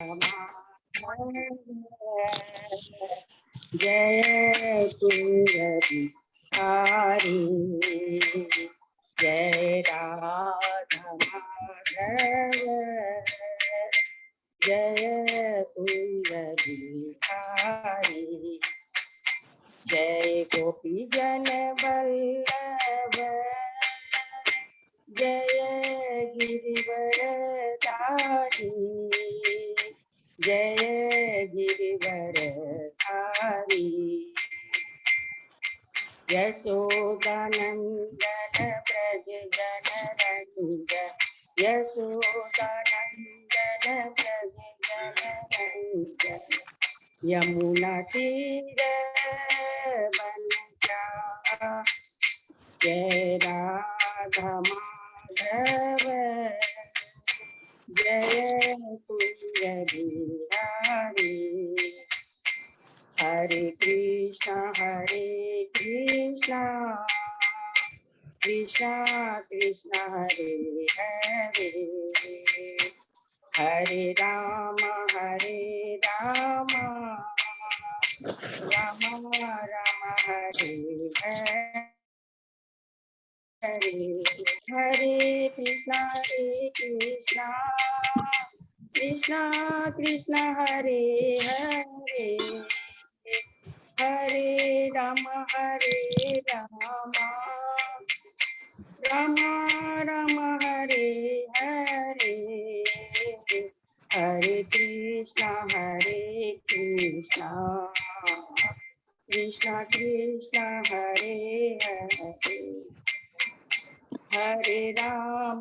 जय कुंजबिहारी जय राधा माधव जय कुंजबिहारी जय गोपी जन वल्लभ जय गिरिवरधारी जय गिरिवरधारी यशोदानंदन ब्रज जनरंजन यशोदानंदन ब्रज जनरंजन यमुना तीर वनचार जय राधा माधव जय कुंजबिहारी हरे कृष्णा कृष्णा कृष्णा हरे हरे हरे राम राम राम हरे हरे हरे कृष्णा कृष्णा कृष्णा हरे हरे हरे राम राम राम हरे हरे हरे कृष्णा कृष्णा कृष्णा हरे हरे हरे राम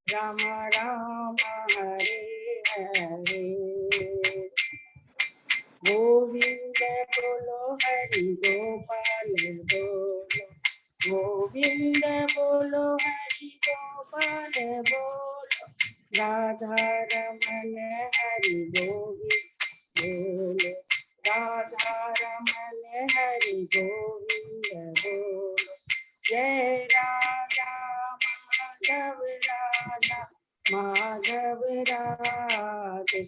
राम राम हरे हरे गोविंद बोलो हरि गोपाल बोलो गोविंद बोलो हरि गोपाल बोलो राधा रमन हरि गोविंद बोलो राधा रमन हरि गोविंद बोलो जय राधा माधव राधे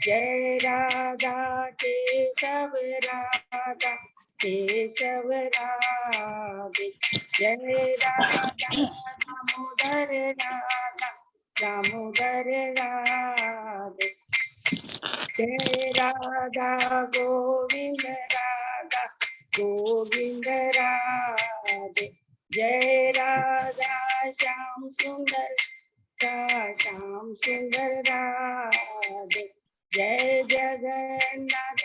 जय राधा केशव राधे जय राधा दामोदर राधे जय राधा गोविंद राधे जय राधा श्याम सुंदर राधे जय जगन्नाथ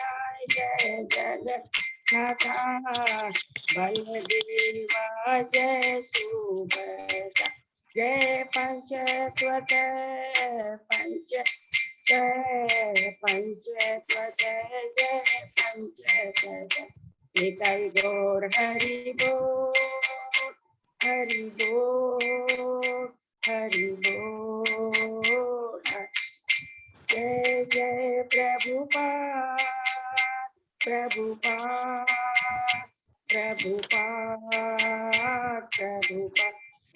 बलदेवा जय सुभद्रा जय पंचतत्व निताई गौर हरि बोल हरि बोल हरि बोल जय जय प्रभुपाद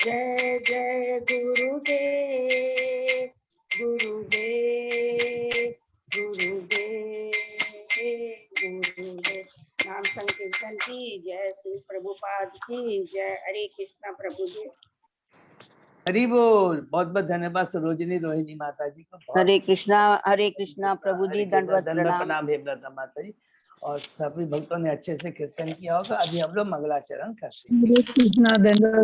जय जय गुरुदेव नाम संकीर्तन की जय श्री प्रभुपाद की जय हरे कृष्णा प्रभु जी हरि बोल। बहुत बहुत धन्यवाद सरोजिनी रोहिणी माता जी को। हरे कृष्णा प्रभु जी, दंडवत प्रणाम हे व्रता माता जी। और सभी भक्तों ने अच्छे से कीर्तन किया होगा। अभी हम लोग मंगलाचरण करते हैं।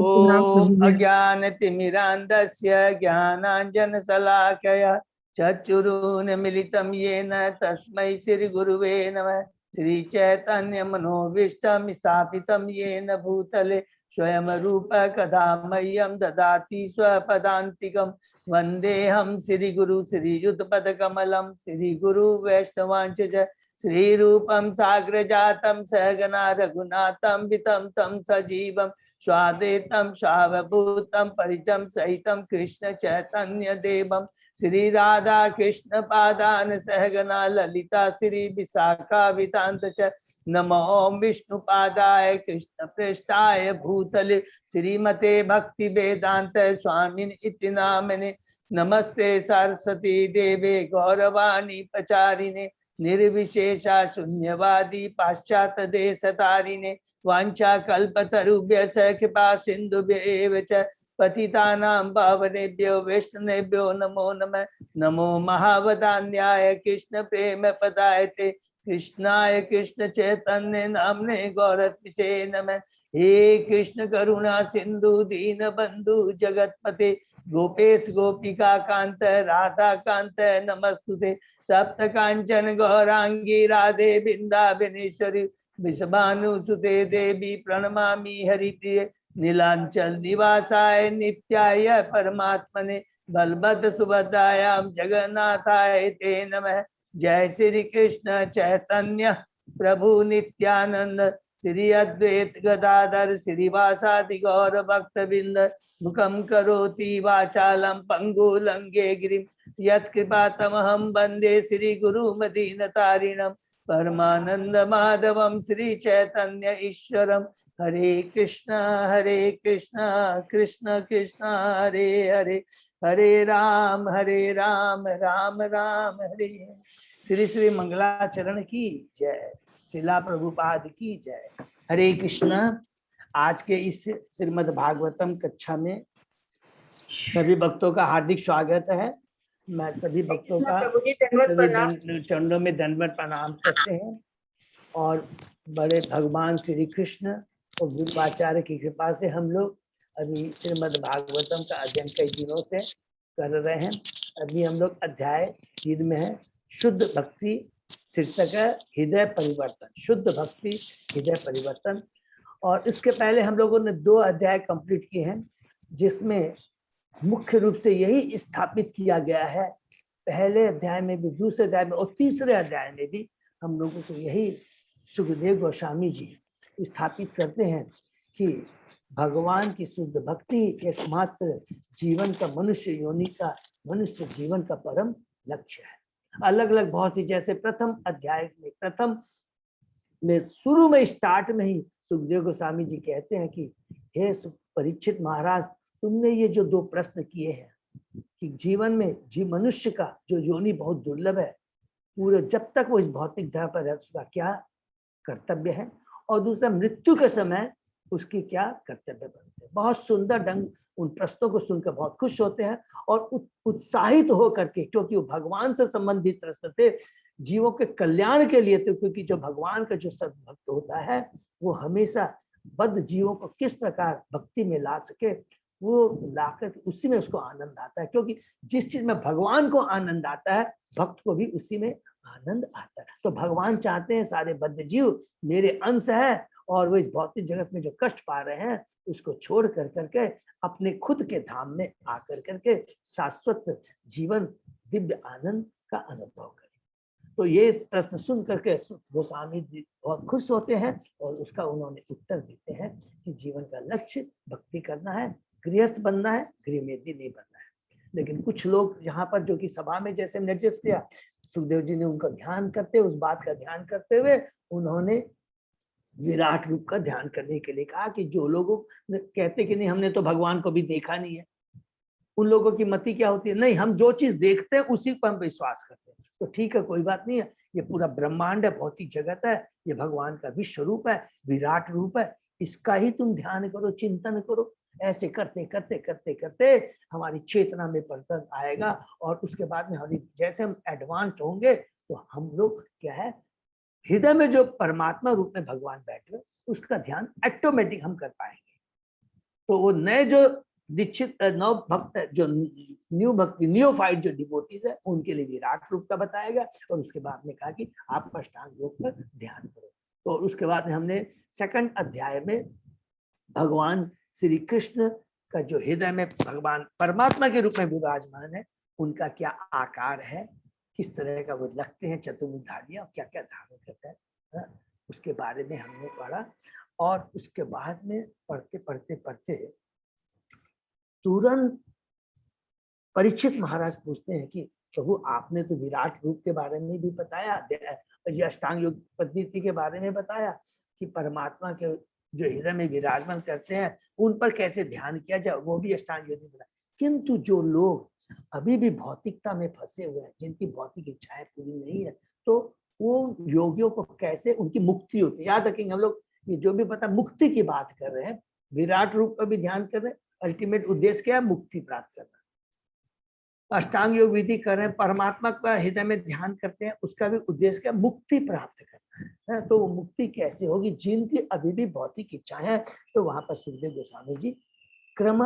ओम अज्ञान तिमिरांधस्य ज्ञानांजन शलाकया चक्षुरुन्मीलितं येन तस्मै श्री गुरुवे नमः। श्री चैतन्य मनोभीष्टं स्थापितं येन भूतले स्वयं रूप कदा मह्यं ददाति स्वपदान्तिकं। वन्देऽहं श्री गुरु श्रीयुतपदकमलं श्री गुरु वैष्णवांच श्री रूपं साग्रजातं सहगना रघुनाथं वितं तं सजीवं स्वादेतम सावभूतम परिजम सहितम कृष्ण चैतन्य देवम श्री राधा कृष्ण पादान सहगना ललिता श्री विशाखा वितांत च नमो ओम विष्णु पादाय कृष्ण पृष्ठाय भूतले श्रीमते भक्ति वेदांत स्वामिन इति नामने नमस्ते सरस्वती देवे गौरवाणी प्रचारिणे निर्विशेषा शून्यवादी पाश्चात्य देश तारिणे वांछा कल्पतरुभ्यश्च कृपा सिन्धुभ्येव च पतितानां पावनेभ्यो वैष्णवेभ्यो नमो नमः। नमो महावदान्याय कृष्ण प्रेम पदायते कृष्णाय कृष्ण चैतन्य नामने गौरत्विषे नमः। हे कृष्ण करुणा सिंधु दीन बंधु जगतपते गोपेश गोपिका कांत राधा कांत नमस्तुते। सप्त कांचन गौरांगी राधे बिंदावनेश्वरी विषभानुसुते देवी प्रणमामि हरिप्रिय नीलांचल निवासाय नित्याय परमात्मने बलभद्र सुभद्रायां जगन्नाथाय ते नमः। जय श्री कृष्ण चैतन्य प्रभु नित्यानंद श्री अद्वैत गदाधर श्रीवासादि गौर भक्तबिंद मुखम करोति वाचालम पंगु लंगे गिरिम यत्कृपातमहं वंदे श्री गुरु मदीनतारिणम परमानंद माधवम श्री चैतन्य ईश्वरम। हरे कृष्णा कृष्ण कृष्ण हरे हरे हरे राम राम राम हरे हरे। श्री श्री मंगलाचरण की जय, श्रीला प्रभुपाद की जय। हरे कृष्ण। आज के इस श्रीमद् भागवतम कक्षा में सभी भक्तों का हार्दिक स्वागत है। मैं सभी भक्तों का चरणों में दंडवत प्रणाम करते हैं और बड़े भगवान श्री कृष्ण और गुरुआचार्य की कृपा से हम लोग अभी श्रीमद् भागवतम का अध्ययन कई दिनों से कर रहे हैं। अभी हम लोग अध्याय 3 में है, शुद्ध भक्ति। शीर्षक है हृदय परिवर्तन, शुद्ध भक्ति हृदय परिवर्तन। और इसके पहले हम लोगों ने 2 अध्याय कंप्लीट किए हैं, जिसमें मुख्य रूप से यही स्थापित किया गया है। पहले अध्याय में भी, दूसरे अध्याय में और तीसरे अध्याय में भी हम लोगों को यही सुखदेव गोस्वामी जी स्थापित करते हैं कि भगवान की शुद्ध भक्ति एकमात्र जीवन का, मनुष्य योनि का, मनुष्य जीवन का परम लक्ष्य है। अलग अलग बहुत सी, जैसे प्रथम अध्याय में, प्रथम में शुरू में स्टार्ट में ही सुखदेव गोस्वामी जी कहते हैं कि हे परीक्षित महाराज, तुमने ये जो 2 प्रश्न किए हैं कि जीवन में मनुष्य का जो योनि बहुत दुर्लभ है, पूरे जब तक वो इस भौतिक धरा पर है उसका क्या कर्तव्य है, और दूसरा मृत्यु के समय उसकी क्या कर्तव्य बनते हैं। बहुत सुंदर ढंग उन प्रश्नों को सुनकर बहुत खुश होते हैं और उत्साहित हो करके, क्योंकि वो भगवान से संबंधित प्रश्न थे, जीवों के कल्याण के लिए थे। क्योंकि जो भगवान का जो सद्भक्त होता है वो हमेशा बद्ध जीवों को किस प्रकार भक्ति में ला सके, वो लाकर उसी में उसको आनंद आता है। क्योंकि जिस चीज में भगवान को आनंद आता है, भक्त को भी उसी में आनंद आता है। तो भगवान चाहते हैं सारे बद्ध जीव मेरे अंश है और वो इस भौतिक जगत में जो कष्ट पा रहे हैं उसको छोड़ कर करके अपने खुद के धाम में आकर करके शाश्वत जीवन, दिव्य आनंद का अनुभव करें। तो ये प्रश्न सुन करके गोस्वामी जी बहुत खुश होते हैं और उसका उन्होंने उत्तर देते हैं कि जीवन का लक्ष्य भक्ति करना है, गृहस्थ बनना है, गृहमेधी नहीं बनना है। लेकिन कुछ लोग यहाँ पर जो कि सभा में जैसे निर्देश किया, सुखदेव जी ने उनका ध्यान करते, उस बात का ध्यान करते हुए उन्होंने विराट रूप का ध्यान करने के लिए कहा कि जो लोग कहते कि नहीं हमने तो भगवान को भी देखा नहीं है, उन लोगों की मति क्या होती है, नहीं हम जो चीज देखते हैं उसी पर हम विश्वास करते हैं। तो ठीक है, कोई बात नहीं है, ये पूरा ब्रह्मांड है, भौतिक जगत है, ये भगवान का विश्व रूप है, विराट रूप है, इसका ही तुम ध्यान करो, चिंतन करो। ऐसे करते करते करते करते हमारी चेतना में परिवर्तन आएगा और उसके बाद में हमारी जैसे हम एडवांस होंगे तो हम लोग क्या है, हृदय में जो परमात्मा रूप में भगवान बैठे उसका ध्यान ऑटोमेटिक हम कर पाएंगे। तो वो नए जो दीक्षित नव भक्त, जो न्यू भक्ति, न्यूफाइड जो डिवोटीज है, उनके लिए विराट रूप का बताएगा। और उसके बाद में कहा कि आप अष्टांग योग पर ध्यान करो। तो उसके बाद में हमने 2nd अध्याय में भगवान श्री कृष्ण का जो हृदय में भगवान परमात्मा के रूप में विराजमान है, उनका क्या आकार है, किस तरह का वो लगते हैं, चतुर्मुखधारी और क्या क्या धारण करता है, उसके बारे में हमने पढ़ा। और उसके बाद में पढ़ते पढ़ते पढ़ते तुरंत परीक्षित महाराज पूछते हैं कि प्रभु आपने तो विराट रूप के बारे में भी बताया, ये अष्टांग योग पद्धति के बारे में बताया कि परमात्मा के जो हृदय में विराजमान करते हैं उन पर कैसे ध्यान किया जाए, वो भी अष्टांग योग बताया। किंतु जो लोग अभी भी भौतिकता में फंसे हुए हैं, जिनकी भौतिक इच्छाएं पूरी नहीं है, तो वो योगियों को कैसे उनकी मुक्ति होती है। याद रखेंगे हम लोग ये जो भी पता मुक्ति की बात कर रहे हैं, विराट रूप पर भी ध्यान कर रहे हैं, अल्टीमेट उद्देश्य क्या है, मुक्ति प्राप्त करना। अष्टांग योग विधि कर रहे हैं, परमात्मा का हृदय में ध्यान करते हैं, उसका भी उद्देश्य क्या, मुक्ति प्राप्त करना है। तो वो मुक्ति कैसे होगी, जिनकी अभी भी भौतिक इच्छाएं हैं। तो वहां पर सुखदेव गोस्वामी जी क्रम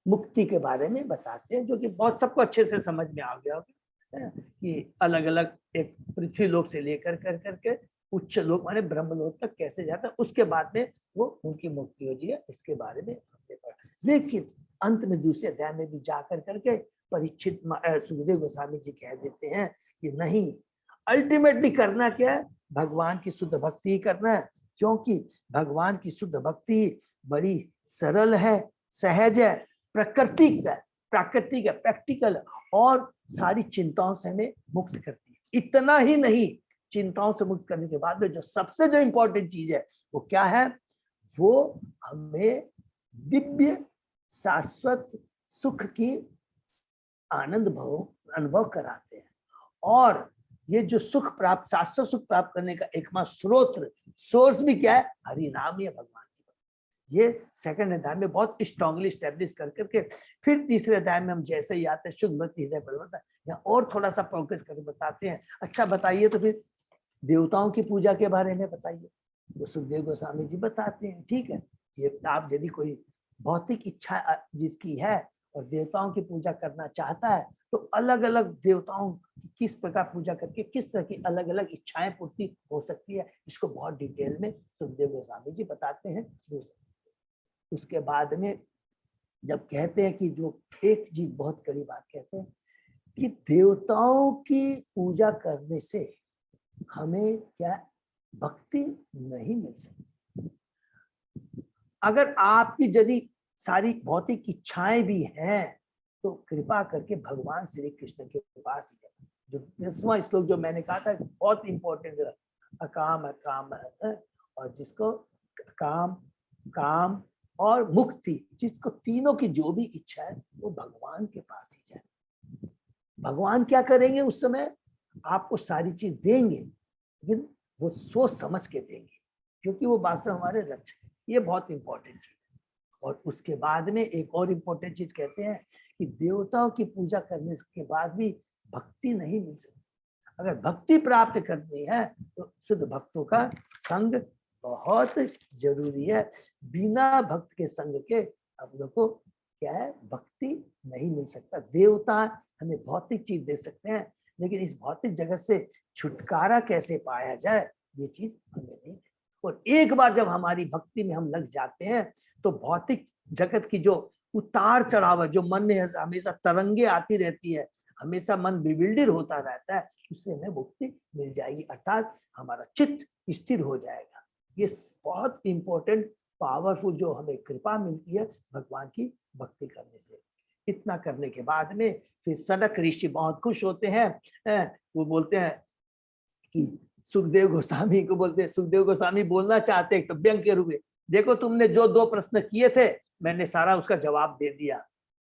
मुक्ति के बारे में बताते हैं, जो कि बहुत सबको अच्छे से समझ में आ गया होगा कि अलग अलग एक पृथ्वी लोक से लेकर कर करके उच्च लोक माने ब्रह्म लोक तक कैसे जाता है, उसके बाद में वो उनकी मुक्ति होती है, इसके बारे में हमने पढ़ा। लेकिन अंत में दूसरे अध्याय में भी जाकर करके परीक्षित सुखदेव गोस्वामी जी कह देते हैं कि नहीं, अल्टीमेटली करना क्या है, भगवान की शुद्ध भक्ति ही करना है, क्योंकि भगवान की शुद्ध भक्ति बड़ी सरल है, सहज है, प्राकृतिक है, प्रैक्टिकल है और सारी चिंताओं से हमें मुक्त करती है। इतना ही नहीं, चिंताओं से मुक्त करने के बाद में जो सबसे जो इंपॉर्टेंट चीज है वो क्या है, वो हमें दिव्य शाश्वत सुख की आनंद अनुभव कराते हैं। और ये जो सुख प्राप्त, शाश्वत सुख प्राप्त करने का एकमात्र सोर्स भी क्या है, हरि नाम या भगवान की भक्ति। ये सेकंड अध्याय में बहुत स्ट्रांगली स्टैब्लिश कर करके फिर तीसरे अध्याय में हम जैसे ही आते हैं शुद्ध भक्ति हृदय परिवर्तन, यहाँ और थोड़ा सा फोकस करके बताते हैं। अच्छा बताइए तो फिर देवताओं की पूजा के बारे में बताइए, तो सुखदेव गोस्वामी जी बताते हैं ठीक है, ये आप यदि कोई भौतिक इच्छा जिसकी है और देवताओं की पूजा करना चाहता है, तो अलग अलग देवताओं की किस प्रकार पूजा करके किस तरह की अलग अलग इच्छाएं पूर्ति हो सकती है, इसको बहुत डिटेल में सुखदेव गोस्वामी जी बताते हैं। उसके बाद में जब कहते हैं कि जो एक चीज बहुत कड़ी बात कहते हैं कि देवताओं की पूजा करने से हमें क्या भक्ति नहीं मिल सकती। अगर आपकी यदि सारी भौतिक इच्छाएं भी हैं तो कृपा करके भगवान श्री कृष्ण के पास ही जाए। जो 10वां श्लोक जो मैंने कहा था बहुत इंपॉर्टेंट है, अकाम अकाम, और जिसको काम काम और मुक्ति, जिसको तीनों की जो भी इच्छा है वो भगवान के पास ही जाए। भगवान क्या करेंगे उस समय, आपको सारी चीज देंगे, लेकिन वो सोच समझ के देंगे, क्योंकि वो वास्तव हमारे रक्षक है। ये बहुत इंपॉर्टेंट चीज है। और उसके बाद में एक और इम्पोर्टेंट चीज कहते हैं कि देवताओं की पूजा करने के बाद भी भक्ति नहीं मिल सकती। अगर भक्ति प्राप्त करनी है तो शुद्ध भक्तों का संग बहुत जरूरी है। बिना भक्त के संग के हम लोग को क्या है, भक्ति नहीं मिल सकता। देवता हमें भौतिक चीज दे सकते हैं, लेकिन इस भौतिक जगत से छुटकारा कैसे पाया जाए ये चीज हमें नहीं है। और एक बार जब हमारी भक्ति में हम लग जाते हैं तो भौतिक जगत की जो उतार चढ़ाव है, जो मन में हमेशा तरंगे आती रहती है, हमेशा मन बिविल्डर होता रहता है, उससे हमें मुक्ति मिल जाएगी, अर्थात हमारा चित्त स्थिर हो जाएगा। ये बहुत इंपॉर्टेंट पावरफुल जो हमें कृपा मिलती है भगवान की भक्ति करने से। इतना करने के बाद में फिर सनक ऋषि बहुत खुश होते हैं। वो बोलते हैं कि सुखदेव गोस्वामी को बोलते हैं, सुखदेव गोस्वामी बोलना चाहते हैं तो व्यंग के रूप में, देखो तुमने जो 2 प्रश्न किए थे मैंने सारा उसका जवाब दे दिया,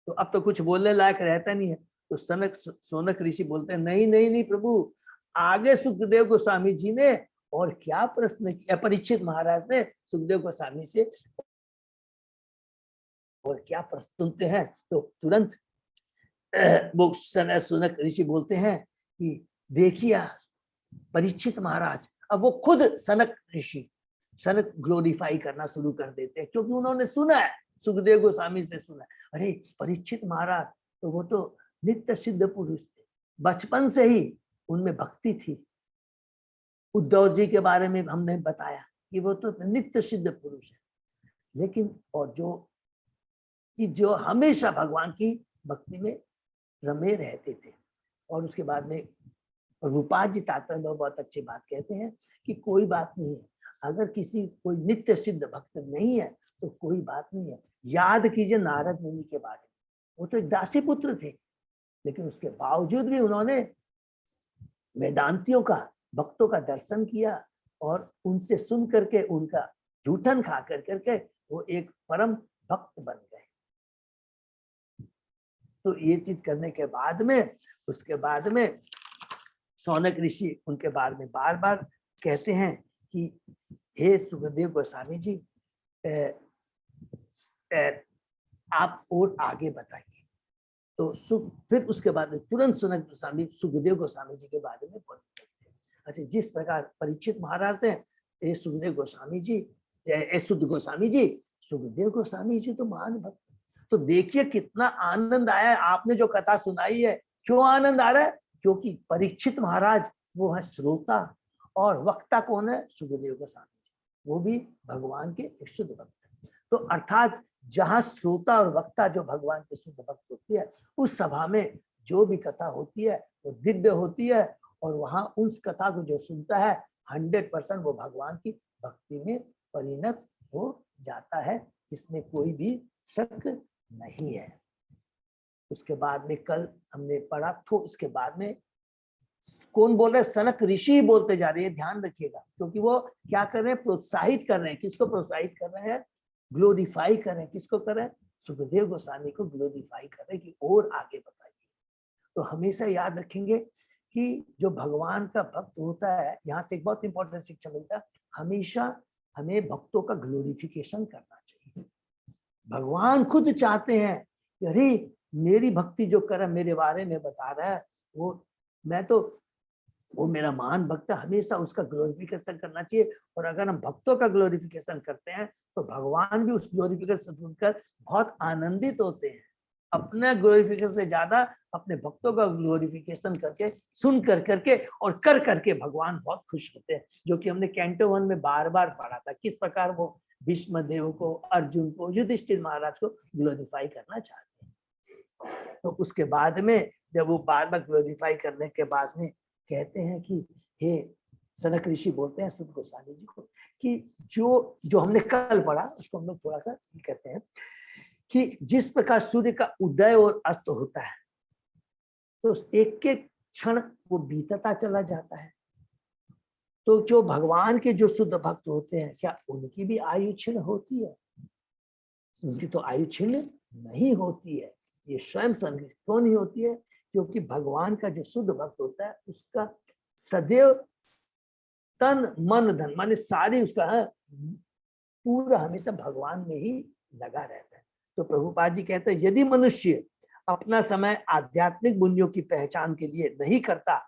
तो अब तो कुछ बोलने लायक रहता नहीं है। तो सोनक ऋषि बोलते हैं नहीं नहीं नहीं प्रभु, आगे सुखदेव गोस्वामी जी ने और क्या प्रश्न किया, परीक्षित महाराज ने सुखदेव गोस्वामी से और क्या प्रश्न सुनते हैं। तो तुरंत वो सोनक ऋषि बोलते हैं कि देखिए परीक्षित महाराज, अब वो खुद सनक ऋषि सनक ग्लोरीफाई करना शुरू कर देते हैं, क्योंकि उन्होंने सुना है, सुखदेव गोस्वामी से सुना है, अरे परीक्षित महाराज तो वो तो नित्य सिद्ध पुरुष थे, बचपन से ही उनमें भक्ति थी। उद्धव जी के बारे में हमने बताया कि वो तो नित्य सिद्ध पुरुष है, लेकिन और जो हमेशा भगवान की भक्ति में रमे रहते थे। और उसके बाद में प्रभुपाद जी तात्पर्य में बहुत अच्छी बात कहते हैं कि कोई बात नहीं है, अगर किसी कोई नित्य सिद्ध भक्त नहीं है तो कोई बात नहीं है। याद कीजिए नारद मुनि के बारे में, वो तो एक दासी पुत्र थे, लेकिन उसके बावजूद भी उन्होंने वेदांतियों का, भक्तों का दर्शन किया और उनसे सुन करके, उनका जूठन खा कर करके वो एक परम भक्त बन गए। तो ये चीज करने के बाद में, उसके बाद में शौनक ऋषि उनके बारे में बार बार कहते हैं कि हे सुखदेव गोस्वामी जी, आप और आगे बताइए। तो फिर उसके बाद में तुरंत शौनक गोस्वामी सुखदेव गोस्वामी जी के बारे में बोलने लगते हैं। अच्छा, जिस प्रकार परीक्षित महाराज ने ये सुखदेव गोस्वामी जी, शुद्ध गोस्वामी जी, सुखदेव गोस्वामी जी तो महान भक्त। तो देखिए कितना आनंद आया है, आपने जो कथा सुनाई है। क्यों आनंद आ रहा है? क्योंकि परीक्षित महाराज वो है श्रोता और वक्ता कौन है? सुखदेव गोस्वामी जी, वो भी भगवान के एक शुद्ध भक्त है। तो अर्थात जहाँ श्रोता और वक्ता जो भगवान के शुद्ध भक्त होती है, उस सभा में जो भी कथा होती है वो दिव्य होती है, और वहां उस कथा को जो सुनता है 100% वो भगवान की भक्ति में परिणत हो जाता है। इसमें कोई भी शक नहीं है। उसके बाद में कल हमने पढ़ा, तो इसके बाद में कौन बोल रहे हैं? सनक ऋषि बोलते जा रहे हैं, ध्यान रखिएगा, क्योंकि वो क्या कर रहे हैं? प्रोत्साहित कर रहे हैं। किसको प्रोत्साहित कर रहे हैं? ग्लोरीफाई कर रहे हैं। किसको कर रहे हैं? सुखदेव गोस्वामी को ग्लोरीफाई कर रहे हैं कि और आगे बताइए। तो हमेशा याद रखेंगे कि जो भगवान का भक्त होता है, यहाँ से एक बहुत इंपॉर्टेंट शिक्षा मिलता है, हमेशा हमें भक्तों का ग्लोरिफिकेशन करना चाहिए। भगवान खुद चाहते हैं कि अरे मेरी भक्ति जो कर मेरे बारे में बता रहा है, वो मेरा महान भक्त है, हमेशा उसका ग्लोरिफिकेशन करना चाहिए। और अगर हम भक्तों का ग्लोरिफिकेशन करते हैं तो भगवान भी उस ग्लोरिफिकेशन सुनकर बहुत आनंदित होते हैं। अपना ग्लोरिफिकेशन से ज्यादा अपने भक्तों का ग्लोरिफिकेशन करके, सुन कर करके और कर करके भगवान बहुत खुश होते हैं, जो कि हमने कैंटो 1 में बार बार पढ़ा था, किस प्रकार वो भीष्म देव को, अर्जुन को, युधिष्ठिर महाराज को ग्लोरीफाई करना चाहते हैं। तो उसके बाद में जब वो बार बार ग्लोरीफाई करने के बाद में कहते हैं कि हे सनक ऋषि बोलते हैं शुद्ध गोस्वामी जी को कि जो हमने कल पढ़ा उसको हम लोग थोड़ा सा कहते हैं कि जिस प्रकार सूर्य का उदय और अस्त होता है, तो एक एक क्षण वो बीतता चला जाता है। तो जो भगवान के जो शुद्ध भक्त होते हैं, क्या उनकी भी आयु क्षीण होती है? उनकी तो आयु क्षीण नहीं होती है। ये स्वयं संग क्यों नहीं होती है? क्योंकि भगवान का जो शुद्ध भक्त होता है उसका सदैव तन मन धन माने सारी उसका पूरा हमेशा भगवान में ही लगा रहता है। तो प्रभुपाद जी कहते हैं यदि मनुष्य अपना समय आध्यात्मिक मूल्यों की पहचान के लिए नहीं करता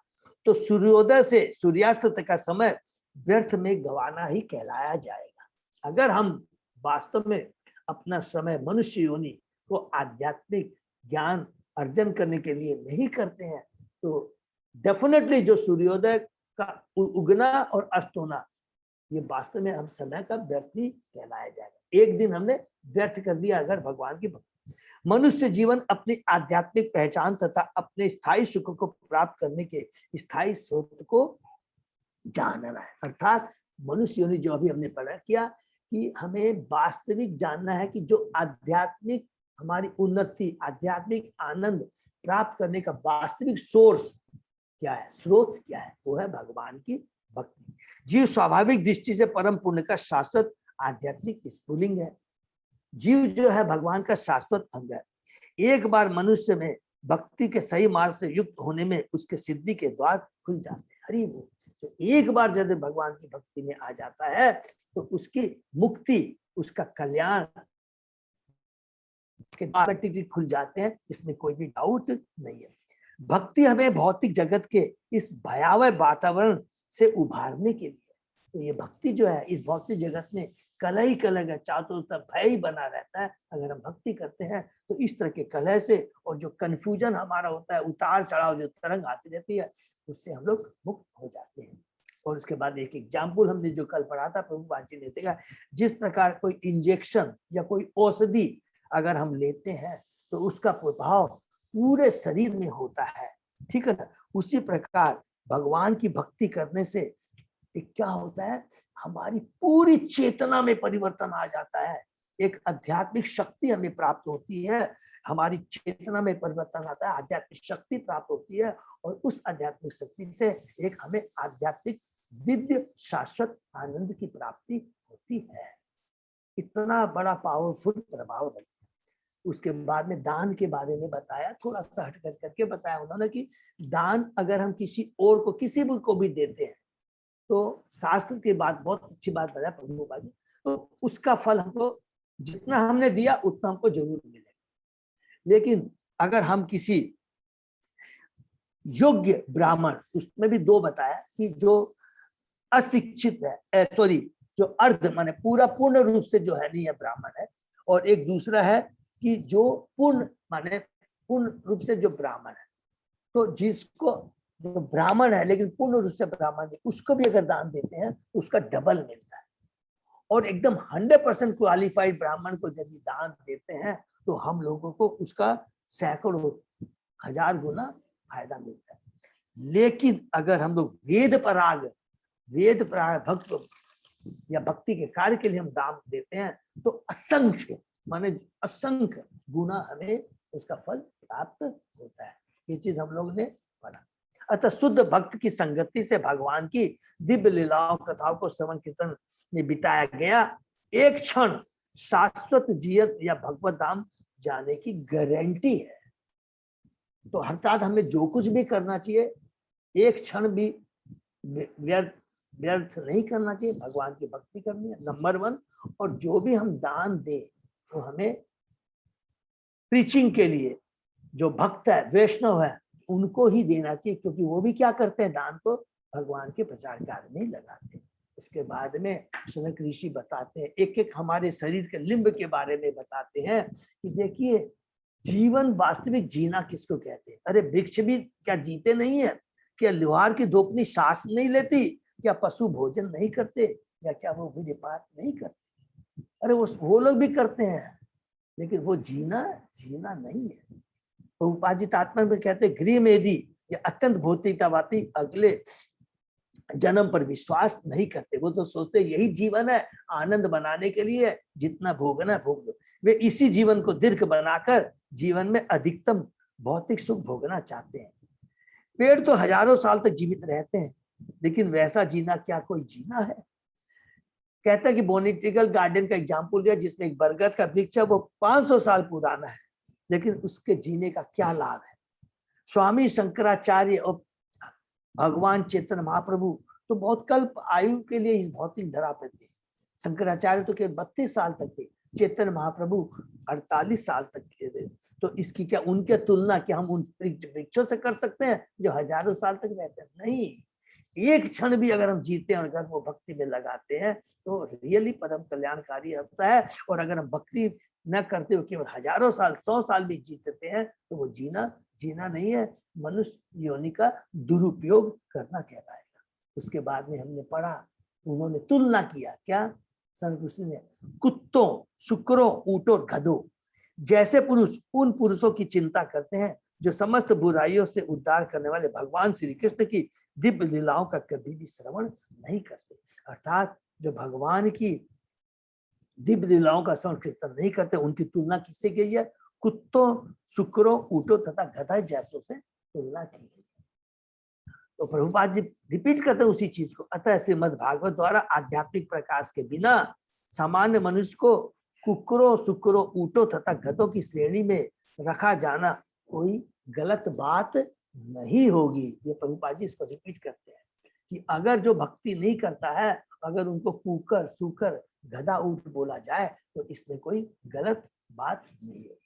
तो सूर्योदय से सूर्यास्त तक का समय व्यर्थ में गंवाना ही कहलाया जाएगा। अगर हम वास्तव में अपना समय मनुष्य योनि को आध्यात्मिक ज्ञान अर्जन करने के लिए नहीं करते हैं तो डेफिनेटली जो सूर्योदय का उगना और अस्त होना, ये वास्तव में हम समय का व्यर्थ ही कहलाया जाएगा। एक दिन हमने व्यर्थ कर दिया अगर भगवान की भक्ति। मनुष्य जीवन अपनी आध्यात्मिक पहचान तथा अपने स्थायी सुख को प्राप्त करने के स्थायी स्रोत को जानना है। अर्थात मनुष्य योनि जो अभी हमने पढ़ा किया कि हमें वास्तविक जानना है कि जो आध्यात्मिक हमारी उन्नति, आध्यात्मिक आनंद प्राप्त करने का वास्तविक सोर्स क्या है, स्रोत क्या है, वो है भगवान की भक्ति। जीव स्वाभाविक दृष्टि से परम पुण्य का शाश्वत आध्यात्मिक स्फुलिंग है। जीव जो है भगवान का शाश्वत अंग है। एक बार मनुष्य में भक्ति के सही मार्ग से युक्त होने में उसके सिद्धि के द्वार खुल जाते हैं। हरि बोल। तो एक बार जब भगवान की भक्ति में आ जाता है तो उसकी मुक्ति, उसका कल्याण के द्वार खुल जाते हैं, इसमें कोई भी डाउट नहीं है। भक्ति हमें भौतिक जगत के इस भयावह वातावरण से उभारने के लिए, तो ये भक्ति जो है इस भौतिक जगत में कलह ही कलह है, चारों तरफ भय ही बना रहता है। अगर हम भक्ति करते हैं तो इस तरह के कलह से और जो कंफ्यूजन हमारा होता है, उतार चढ़ाव जो तरंग आती रहती है, उससे हम लोग मुक्त हो जाते हैं। और उसके बाद एक एग्जाम्पल हमने जो कल पढ़ा था प्रभुपाद जी ने देखा, जिस प्रकार कोई इंजेक्शन या कोई औषधि अगर हम लेते हैं तो उसका प्रभाव पूरे शरीर में होता है, ठीक है ना। उसी प्रकार भगवान की भक्ति करने से एक क्या होता है, हमारी पूरी चेतना में परिवर्तन आ जाता है, एक आध्यात्मिक शक्ति हमें प्राप्त होती है, हमारी चेतना में परिवर्तन आता है, आध्यात्मिक शक्ति प्राप्त होती है, और उस आध्यात्मिक शक्ति से एक हमें आध्यात्मिक दिव्य शाश्वत आनंद की प्राप्ति होती है। इतना बड़ा पावरफुल प्रभाव बनता है। उसके बाद में दान के बारे में बताया, थोड़ा सा हट कर करके बताया उन्होंने कि दान अगर हम किसी और को, किसी भी को भी देते हैं, तो शास्त्र की बात, बहुत अच्छी बात बताया प्रभुपाद जी, तो उसका फल हमको जितना हमने दिया उतना हमको जरूर मिलेगा। लेकिन अगर हम किसी योग्य ब्राह्मण, उसमें भी दो बताया कि जो अशिक्षित है, सॉरी, जो अर्ध माने पूरा पूर्ण रूप से जो है नहीं है ब्राह्मण है, और एक दूसरा है कि जो पूर्ण माने पूर्ण रूप से जो ब्राह्मण है, तो जिसको जो ब्राह्मण है लेकिन पूर्ण रूप से ब्राह्मण है, उसको भी अगर दान देते हैं तो उसका डबल मिलता है। और एकदम 100% क्वालिफाइड ब्राह्मण को यदि दान देते हैं तो हम लोगों को उसका सैकड़ों हजार गुना फायदा मिलता है। लेकिन अगर हम लोग वेद पराग भक्त या भक्ति के कार्य के लिए हम दान देते हैं तो असंख्य माने असंख्य गुना हमें उसका फल प्राप्त होता है। ये चीज हम लोग ने पढ़ा। अतः शुद्ध भक्त की संगति से भगवान की दिव्य लीलाओं कथाओं को श्रवण कीर्तन में बिताया गया एक क्षण शाश्वत जीवन या भगवत धाम जाने की गारंटी है। तो अर्थात हमें जो कुछ भी करना चाहिए एक क्षण भी व्यर्थ नहीं करना चाहिए, भगवान की भक्ति करनी है नंबर 1। और जो भी हम दान दें तो हमें प्रीचिंग के लिए जो भक्त है, वैष्णव है, उनको ही देना चाहिए, क्योंकि वो भी क्या करते हैं, दान को भगवान के प्रचार कार्य में ही लगाते हैं। इसके बाद में शनक ऋषि बताते हैं, एक एक हमारे शरीर के लिंब के बारे में बताते हैं कि देखिए जीवन वास्तविक जीना किसको कहते हैं। अरे वृक्ष भी क्या जीते नहीं है? क्या लोहार की धोपनी सांस नहीं लेती? क्या पशु भोजन नहीं करते? या क्या वो विधिपात नहीं करते? अरे वो लोग भी करते हैं, लेकिन वो जीना नहीं है। प्रभुपाद जी तात्पर्य में कहते गृह मेदी ये अत्यंत भौतिकतावादी अगले जन्म पर विश्वास नहीं करते। वो तो सोचते यही जीवन है, आनंद बनाने के लिए जितना भोगना भोग लो। वे इसी जीवन को दीर्घ बनाकर जीवन में अधिकतम भौतिक सुख भोगना चाहते हैं। पेड़ तो हजारों साल तक जीवित रहते हैं, लेकिन वैसा जीना क्या कोई जीना है? कहता है कि बोटेनिकल गार्डन का एग्जाम्पल दिया जिसमें एक बरगद का वृक्ष है, वो 500 साल पुराना है, लेकिन उसके जीने का क्या लाभ है? स्वामी शंकराचार्य और भगवान चैतन्य महाप्रभु तो बहुत कल्प आयु के लिए इस भौतिक धरा पे थे। शंकराचार्य तो केवल 32 साल तक थे, चैतन्य महाप्रभु 48 साल तक के थे। तो इसकी क्या उनके तुलना क्या हम उन वृक्षों से कर सकते हैं जो हजारों साल तक रहते हैं? नहीं। एक क्षण भी अगर हम जीते हैं और अगर वो भक्ति में लगाते हैं तो रियली परम कल्याणकारी होता है। और अगर हम भक्ति न करते हुए केवल हजारों साल 100 साल भी जीते हैं तो वो जीना नहीं है, मनुष्य योनि का दुरुपयोग करना कहलाएगा। उसके बाद में हमने पढ़ा, उन्होंने तुलना किया, क्या संत ने, कुत्तों, शुक्रों, ऊंटों, गधों जैसे पुरुष उन पुरुषों की चिंता करते हैं जो समस्त बुराइयों से उद्धार करने वाले भगवान श्री कृष्ण की दिव्य लीलाओं का कभी भी श्रवण नहीं करते। अर्थात जो भगवान की दिव्य लीलाओं का श्रवण कीर्तन नहीं करते, उनकी तुलना किससे की है? कुत्तों, शुक्रों, ऊंटों तथा गधा जैसों से तुलना की गई। तो प्रभुपाद जी रिपीट करते हैं उसी चीज को। अतः श्रीमद् भागवत द्वारा आध्यात्मिक प्रकाश के बिना सामान्य मनुष्य को कुकरों, शुक्रों, ऊंटों तथा गधों की श्रेणी में रखा जाना कोई गलत बात नहीं होगी। ये प्रभुपाद जी इसको रिपीट करते हैं कि अगर जो भक्ति नहीं करता है, अगर उनको कुकर, शुकर, गधा, ऊंट बोला जाए तो इसमें कोई गलत बात नहीं है।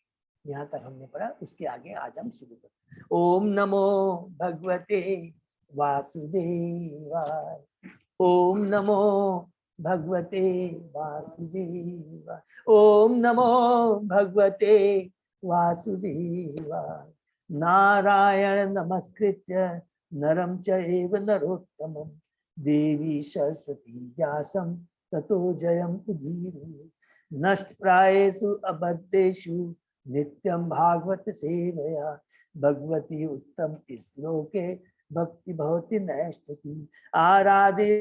यहाँ तक हमने पढ़ा, उसके आगे आज हम शुरू करते हैं। ओम नमो भगवते वासुदेवाय। ओम नमो भगवते वासुदेवाय। ओम नमो भगवते वासुदेवाय। नारायण नमस्कृत्य नरं चैव नरोत्तमं देवी सरस्वती व्यासं ततो जयं उदीरये। नष्टप्रायेषु अबद्धेषु नित्यं भागवत सेवया भगवती उत्तम श्लोके भक्ति भवति नैष्ठिकी। आराधे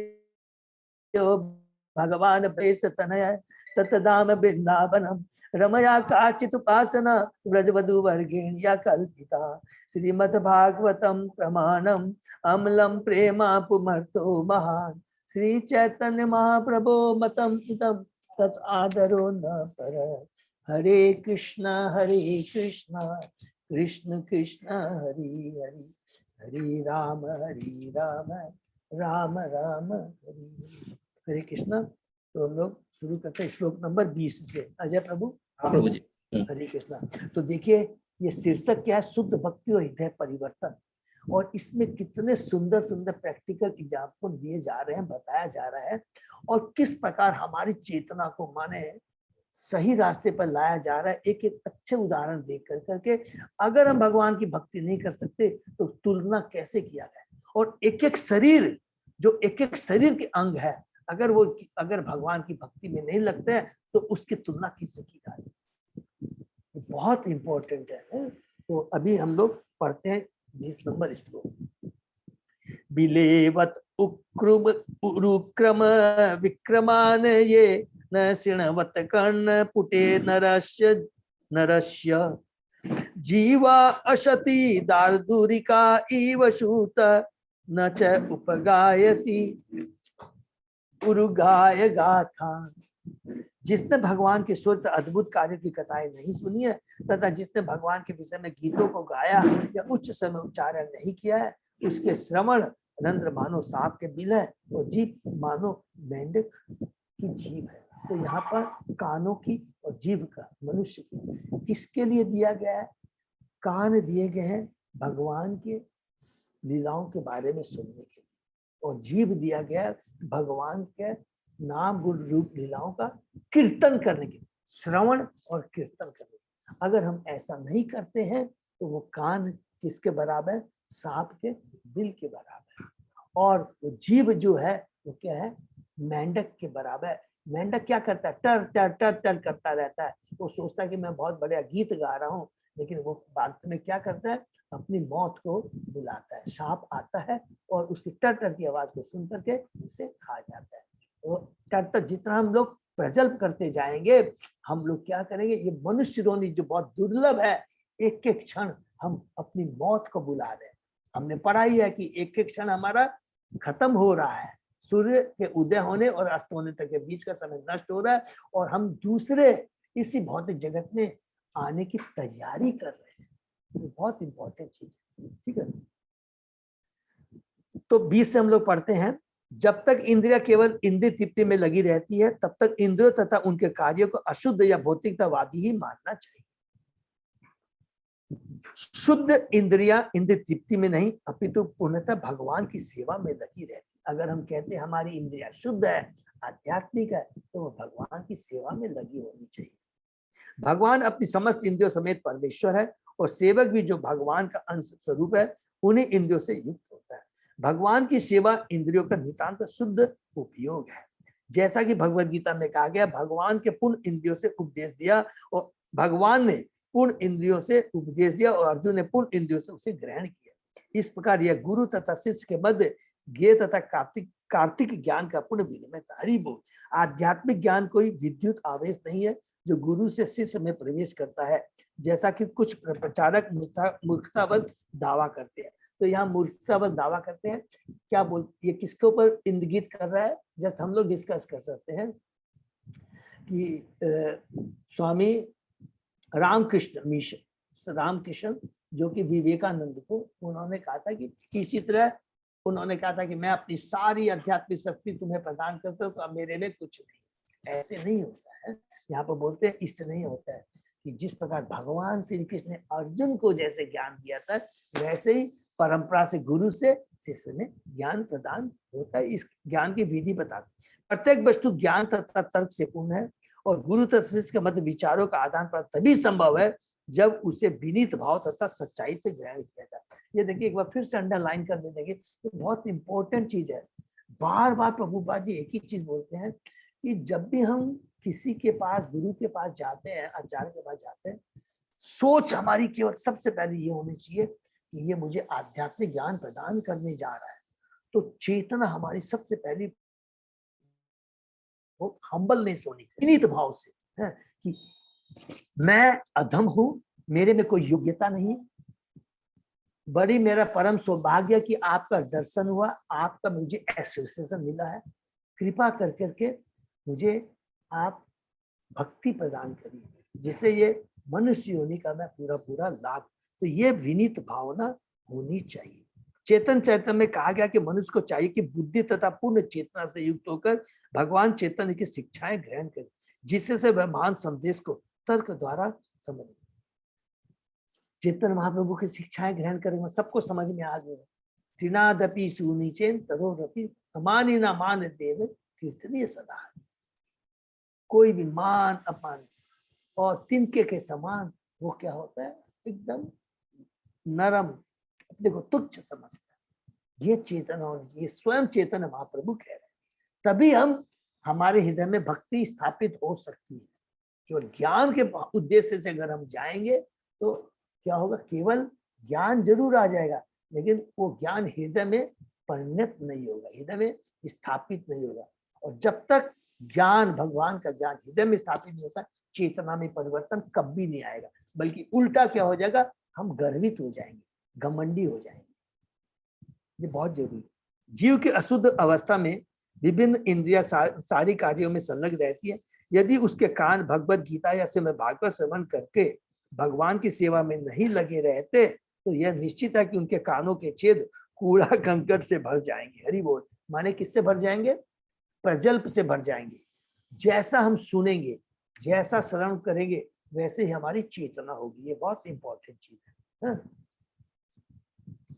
भगवान प्रेस तनय ततदाम वृंदावनम रमया काचित उपासना व्रजवधु वर्गेण्या कल्पिता श्रीमद् भागवतम प्रमाणम अम्लम प्रेमा पुमर्तो महान श्री चैतन्य महाप्रभो मतम इदम तत् आदरो न पर। हरे कृष्णा कृष्ण कृष्ण हरि हरि हरे राम राम राम हरि। हरे कृष्णा। तो हम लोग शुरू करते हैं श्लोक नंबर 20 से। अजय प्रभु। प्रभु जी। हरे कृष्णा। तो देखिए ये शीर्षक क्या है, शुद्ध भक्ति और हृदय परिवर्तन। और इसमें कितने सुंदर सुंदर प्रैक्टिकल एग्जाम्पल दिए जा रहे हैं, बताया जा रहा है, और किस प्रकार हमारी चेतना को माने सही रास्ते पर लाया जा रहा है, एक एक अच्छे उदाहरण देख करके। अगर हम भगवान की भक्ति नहीं कर सकते तो तुलना कैसे किया जाए, और एक एक शरीर जो एक एक शरीर के अंग है, अगर भगवान की भक्ति में नहीं लगते हैं तो उसकी तुलना किससे की जाए, बहुत इंपॉर्टेंट है। तो अभी हम लोग पढ़ते हैं 20 नंबर श्लोक। बिलेवत उरुक्रम विक्रमान ये न सिणवत कर्ण पुटे नरस्य जीवा अशति दार्दुरिका इव शूत न च उपगायति उरुगाय गाथा। जिसने भगवान के स्वरूप अद्भुत कार्य की कथाएं नहीं सुनी है तथा जिसने भगवान के विषय में गीतों को गाया या उच्च समय उच्चारण नहीं किया है, उसके श्रवण रंध्र मानो सांप के बिल है और जीभ मानो मेंढक की जीभ है। तो यहाँ पर कानों की और जीभ का मनुष्य की किसके लिए दिया गया है? कान दिए गए हैं भगवान के लीलाओं के बारे में सुनने के लिए, और जीभ दिया गया है भगवान के नाम गुण रूप लीलाओं का कीर्तन करने के, श्रवण और कीर्तन करने। अगर हम ऐसा नहीं करते हैं तो वो कान किसके बराबर है? सांप के बिल के बराबर है। और वो जीभ जो है वो क्या है? मेंढक के बराबर है। मेंढक क्या करता है? टर टर टर टर करता रहता है। वो सोचता है कि मैं बहुत बढ़िया गीत गा रहा हूँ, लेकिन वो बाद में क्या करता है? अपनी मौत को बुलाता है। सांप आता है और उसकी टर टर की आवाज को सुन करके उसे खा जाता है। वो टर टर जितना हम लोग प्रजल्प करते जाएंगे, हम लोग क्या करेंगे? ये मनुष्य रोनी जो बहुत दुर्लभ है, एक एक क्षण हम अपनी मौत को बुला रहे हैं। हमने पढ़ा ही है कि एक एक क्षण हमारा खत्म हो रहा है। सूर्य के उदय होने और अस्त होने तक के बीच का समय नष्ट हो रहा है, और हम दूसरे इसी भौतिक जगत में आने की तैयारी कर रहे हैं। ये बहुत इंपॉर्टेंट चीज है, ठीक है। तो 20 से हम लोग पढ़ते हैं। जब तक इंद्रिया केवल इंद्रिय तृप्ति में लगी रहती है, तब तक इंद्रियों तथा उनके कार्यों को अशुद्ध या भौतिकतावादी ही मानना चाहिए। शुद्ध इंद्रिया इंद्रिय तृप्ति में नहीं अपितु पूर्णतः भगवान की सेवा में लगी रहती। अगर हम कहते हैं हमारी इंद्रिया शुद्ध है, आध्यात्मिक है, तो वो भगवान की सेवा में लगी होनी चाहिए। भगवान अपनी समस्त इंद्रियों समेत परमेश्वर है, और सेवक भी जो भगवान का अंश स्वरूप है उन्हीं इंद्रियों से युक्त होता है। भगवान की सेवा इंद्रियों का नितांत शुद्ध उपयोग है। जैसा कि भगवद गीता में कहा गया, भगवान के पूर्ण इंद्रियों से उपदेश दिया, और भगवान ने पूर्ण इंद्रियों से उपदेश दिया और अर्जुन ने पूर्ण इंद्रियों से उसे ग्रहण किया। इस प्रकार यह गुरु तथा शिष्य के मध्य ज्ञेय तथा कार्तिक ज्ञान का पूर्ण विनिमय था। हरि बोल। आध्यात्मिक ज्ञान कोई विद्युत आवेश नहीं है जो गुरु से शिष्य में प्रवेश करता है, जैसा कि कुछ प्रचारक मूर्खतावश दावा करते हैं। तो यहाँ मूर्खतावश दावा करते हैं, क्या बोलते, ये किसके ऊपर इंगित कर रहा है? जस्ट हम लोग डिस्कस कर सकते हैं कि स्वामी रामकृष्ण जो कि विवेकानंद को उन्होंने कहा था कि इसी तरह उन्होंने कहा था कि मैं अपनी सारी आध्यात्मिक शक्ति तुम्हें प्रदान करता हूँ, तो अब मेरे में कुछ नहीं। ऐसे नहीं होता है। यहाँ पर बोलते हैं इससे नहीं होता है कि जिस प्रकार भगवान श्री कृष्ण ने अर्जुन को जैसे ज्ञान दिया था, वैसे ही परंपरा से गुरु से शिष्य में ज्ञान प्रदान होता है। इस ज्ञान की विधि बताती। प्रत्येक वस्तु ज्ञान तथा तर्क से पूर्ण है, और गुरु तथा शिष्य के मध्य विचारों का आदान प्रदान तभी संभव है जब उसे विनीत भाव तथा सच्चाई से ग्रहण किया जाए। ये देखिए, एक बार फिर से अंडरलाइन कर देंगे, ये बहुत इंपॉर्टेंट चीज है। बार बार प्रभुपाद जी एक ही चीज बोलते हैं कि जब भी हम किसी के पास, गुरु के पास जाते हैं, आचार्य के पास जाते हैं, सोच हमारी केवल सबसे पहले ये होनी चाहिए कि ये मुझे आध्यात्मिक ज्ञान प्रदान करने जा रहा है। तो चेतना हमारी सबसे पहली वो हम्बलनेस होनी, विनीत भाव से है कि मैं अधम हूं, मेरे में कोई योग्यता नहीं, बड़ी मेरा परम सौभाग्य कि आपका दर्शन हुआ, आपका मुझे एसोसिएशन मिला है, कृपा कर करके मुझे आप भक्ति प्रदान करिए जिससे ये मनुष्य योनि का मैं पूरा पूरा लाभ। तो ये विनीत भावना होनी चाहिए। चेतन चैतन्य में कहा गया कि मनुष्य को चाहिए कि बुद्धि तथा पूर्ण चेतना से युक्त होकर भगवान चैतन्य की शिक्षाएं ग्रहण करे, जिससे वह महान संदेश को तर्क द्वारा समझ। चेतन महाप्रभु की शिक्षाएं ग्रहण करेंगे, सबको समझ में आ गया। त्रिनादपि सुनीचेन तरोरपि अमानी न मान देव कीर्तनीय सदा। कोई भी मान अपमान और तिनके के समान वो क्या होता है, एकदम नरम, अपने को तुच्छ समझता है। ये चेतन और ये स्वयं चेतन महाप्रभु कह रहे हैं, तभी हम हमारे हृदय में भक्ति स्थापित हो सकती है। केवल ज्ञान के उद्देश्य से अगर हम जाएंगे तो क्या होगा, केवल ज्ञान जरूर आ जाएगा लेकिन वो ज्ञान हृदय में परिणत नहीं होगा, हृदय में स्थापित नहीं होगा। और जब तक ज्ञान, भगवान का ज्ञान हृदय में स्थापित नहीं होता, चेतना में परिवर्तन कभी नहीं आएगा, बल्कि उल्टा क्या हो जाएगा, हम गर्वित हो जाएंगे, घमंडी हो जाएंगे। ये बहुत जरूरी है। जीव की अशुद्ध अवस्था में विभिन्न इंद्रियां सारी कार्यों में संलग्न रहती है। यदि उसके कान भगवत गीता या श्रीमद् भागवत श्रवण करके भगवान की सेवा में नहीं लगे रहते तो यह निश्चित है कि उनके कानों के छेद कूड़ा कंकड़ से भर जाएंगे। हरि बोल। माने किससे भर जाएंगे, प्रजल्प से भर जाएंगे। जैसा हम सुनेंगे, जैसा श्रवण करेंगे, वैसे ही हमारी चेतना होगी। ये बहुत इंपॉर्टेंट चीज है।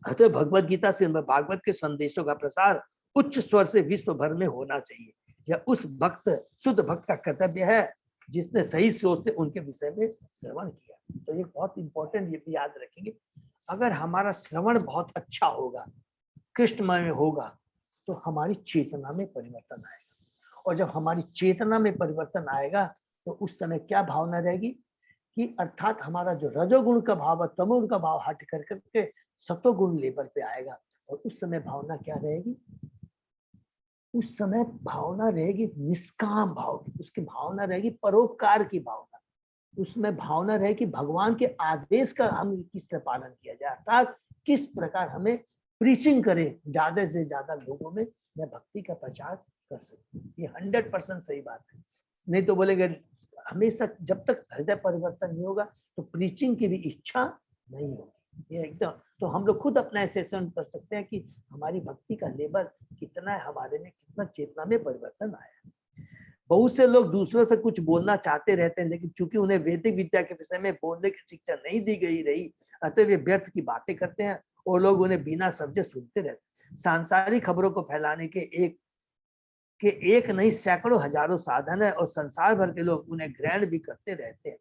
अतः भगवत गीता से भागवत के संदेशों का प्रसार उच्च स्वर से विश्व भर में होना चाहिए। यह उस भक्त, शुद्ध भक्त का कर्तव्य है जिसने सही सोच से उनके विषय में श्रवण किया। तो ये बहुत इंपॉर्टेंट, ये भी याद रखेंगे। अगर हमारा श्रवण बहुत अच्छा होगा, कृष्णमय में होगा, तो हमारी चेतना में परिवर्तन आएगा। और जब हमारी चेतना में परिवर्तन आएगा तो उस समय क्या भावना रहेगी कि अर्थात हमारा जो रजोगुण का भाव है, तमोगुण का भाव हट कर करके सतोगुण लेवल पे आएगा। और उस समय भावना क्या रहेगी, उस समय भावना रहेगी निष्काम भाव की, उसकी भावना रहेगी परोपकार की भावना। उसमें भावना रहेगी भगवान के आदेश का हम किस तरह पालन किया जाए, अर्थात किस प्रकार हमें प्रीचिंग करें, ज्यादा से ज्यादा लोगों में मैं भक्ति का प्रचार कर सकूं। ये 100% सही बात है। नहीं तो बोलेंगे हमेशा जब तक हृदय परिवर्तन नहीं होगा तो प्रीचिंग की भी इच्छा नहीं होगी। ये एकदम, तो हम लोग खुद अपना असेसमेंट कर सकते हैं कि हमारी भक्ति का लेवल कितना है, हमारे में कितना चेतना में परिवर्तन आया। बहुत से लोग दूसरों से कुछ बोलना चाहते रहते हैं, लेकिन चूंकि उन्हें वैदिक विद्या के विषय में बोलने की शिक्षा नहीं दी गई रही, अतः वे व्यर्थ की बातें करते हैं और लोग उन्हें बिना समझे सुनते रहते हैं। सांसारिक खबरों को फैलाने के एक नहीं सैकड़ों हजारों साधन है और संसार भर के लोग उन्हें ग्रहण भी करते रहते हैं।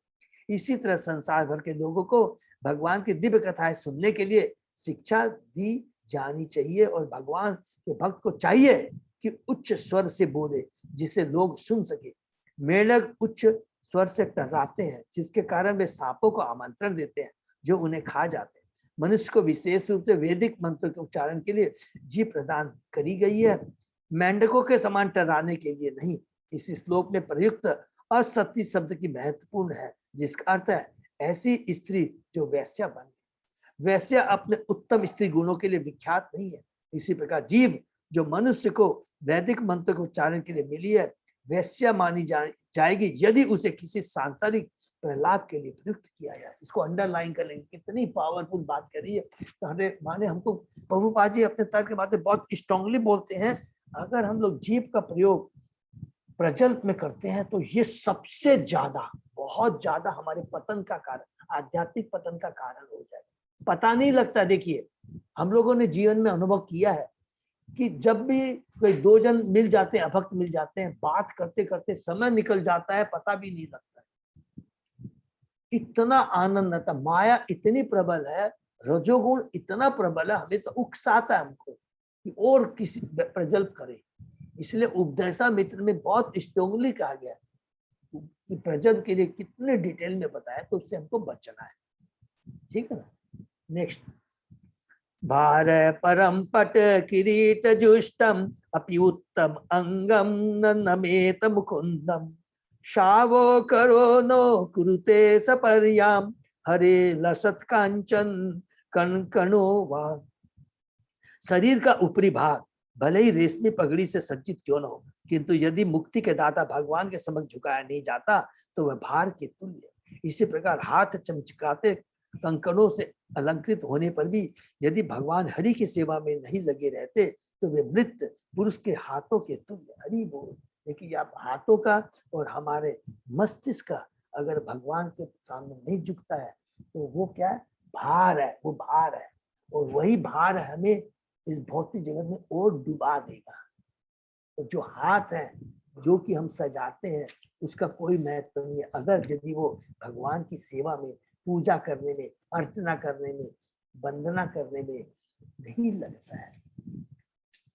इसी तरह संसार भर के लोगों को भगवान की दिव्य कथाएं सुनने के लिए शिक्षा दी जानी चाहिए और भगवान के भक्त को चाहिए कि उच्च स्वर से बोले जिसे लोग सुन सके। मेढक उच्च स्वर से टकराते हैं जिसके कारण वे सांपों को आमंत्रण देते हैं जो उन्हें खा जाते हैं। मनुष्य को विशेष रूप से वैदिक मंत्र के उच्चारण के लिए जीभ प्रदान करी गई है, मेंढकों के समान टकराने के लिए नहीं। इस श्लोक में प्रयुक्त असती शब्द की महत्वपूर्ण है, जिसका अर्थ है ऐसी स्त्री जो वैश्या बन गई। वैश्या अपने उत्तम स्त्री गुणों के लिए विख्यात नहीं है। इसी प्रकार जीव जो मनुष्य को वैदिक मंत्र के उच्चारण के लिए मिली है, वैश्या मानी जाएगी यदि उसे किसी सांसारिक प्रलाप के लिए प्रयुक्त किया जाए। इसको अंडरलाइन कर लेंगे, कितनी पावरफुल बात कर रही है। तो हमें माने हमको प्रभुपाद जी अपने तर्क के बातें बहुत स्ट्रांगली बोलते हैं। अगर हम लोग जीव का प्रयोग प्रजल्प में करते हैं तो ये सबसे ज्यादा, बहुत ज्यादा हमारे पतन का कारण, आध्यात्मिक पतन का कारण हो जाए। पता नहीं लगता। देखिए हम लोगों ने जीवन में अनुभव किया है कि जब भी कोई दो जन मिल जाते हैं, अभक्त मिल जाते हैं, बात करते करते समय निकल जाता है, पता भी नहीं लगता है। इतना आनंद आता, माया इतनी प्रबल है, रजोगुण इतना प्रबल है, हमेशा उकसाता है हमको कि और किसी प्रजल्प करे। इसलिए उपदेशा मित्र में बहुत स्ट्रांगली कहा गया है कि प्रजल्प के लिए कितने डिटेल में बताया, तो उससे हमको बचना है। ठीक है ना। नेक्स्ट, भार परम पट किरीट जुष्टम अप्युत्तम अंगम नमेत मुकुंदम शावो करो नो कुरुते सपर्याम हरे लसत कांचन कण कणो वा। शरीर का ऊपरी भाग भले ही रेशमी पगड़ी से सज्जित क्यों न हो, किंतु यदि मुक्ति के दाता भगवान के समक्ष झुकाया नहीं जाता तो वह भार के तुल्य है। इसी प्रकार हाथ चमचकाते कंकड़ों से अलंकृत होने पर भी यदि भगवान हरि की सेवा में नहीं लगे रहते तो वे मृत पुरुष के हाथों के तुल्य। हरि बोल। देखिए आप हाथों का और हमारे मस्तिष्क का अगर भगवान के सामने नहीं झुकता है तो वो क्या है? भार है, वो भार है। और वही भार हमें इस भौतिक जगत में और डुबा देगा। तो जो हाथ है जो कि हम सजाते हैं उसका कोई महत्व नहीं है अगर यदि वो भगवान की सेवा में, पूजा करने में, अर्चना करने में, वंदना करने में नहीं लगता है,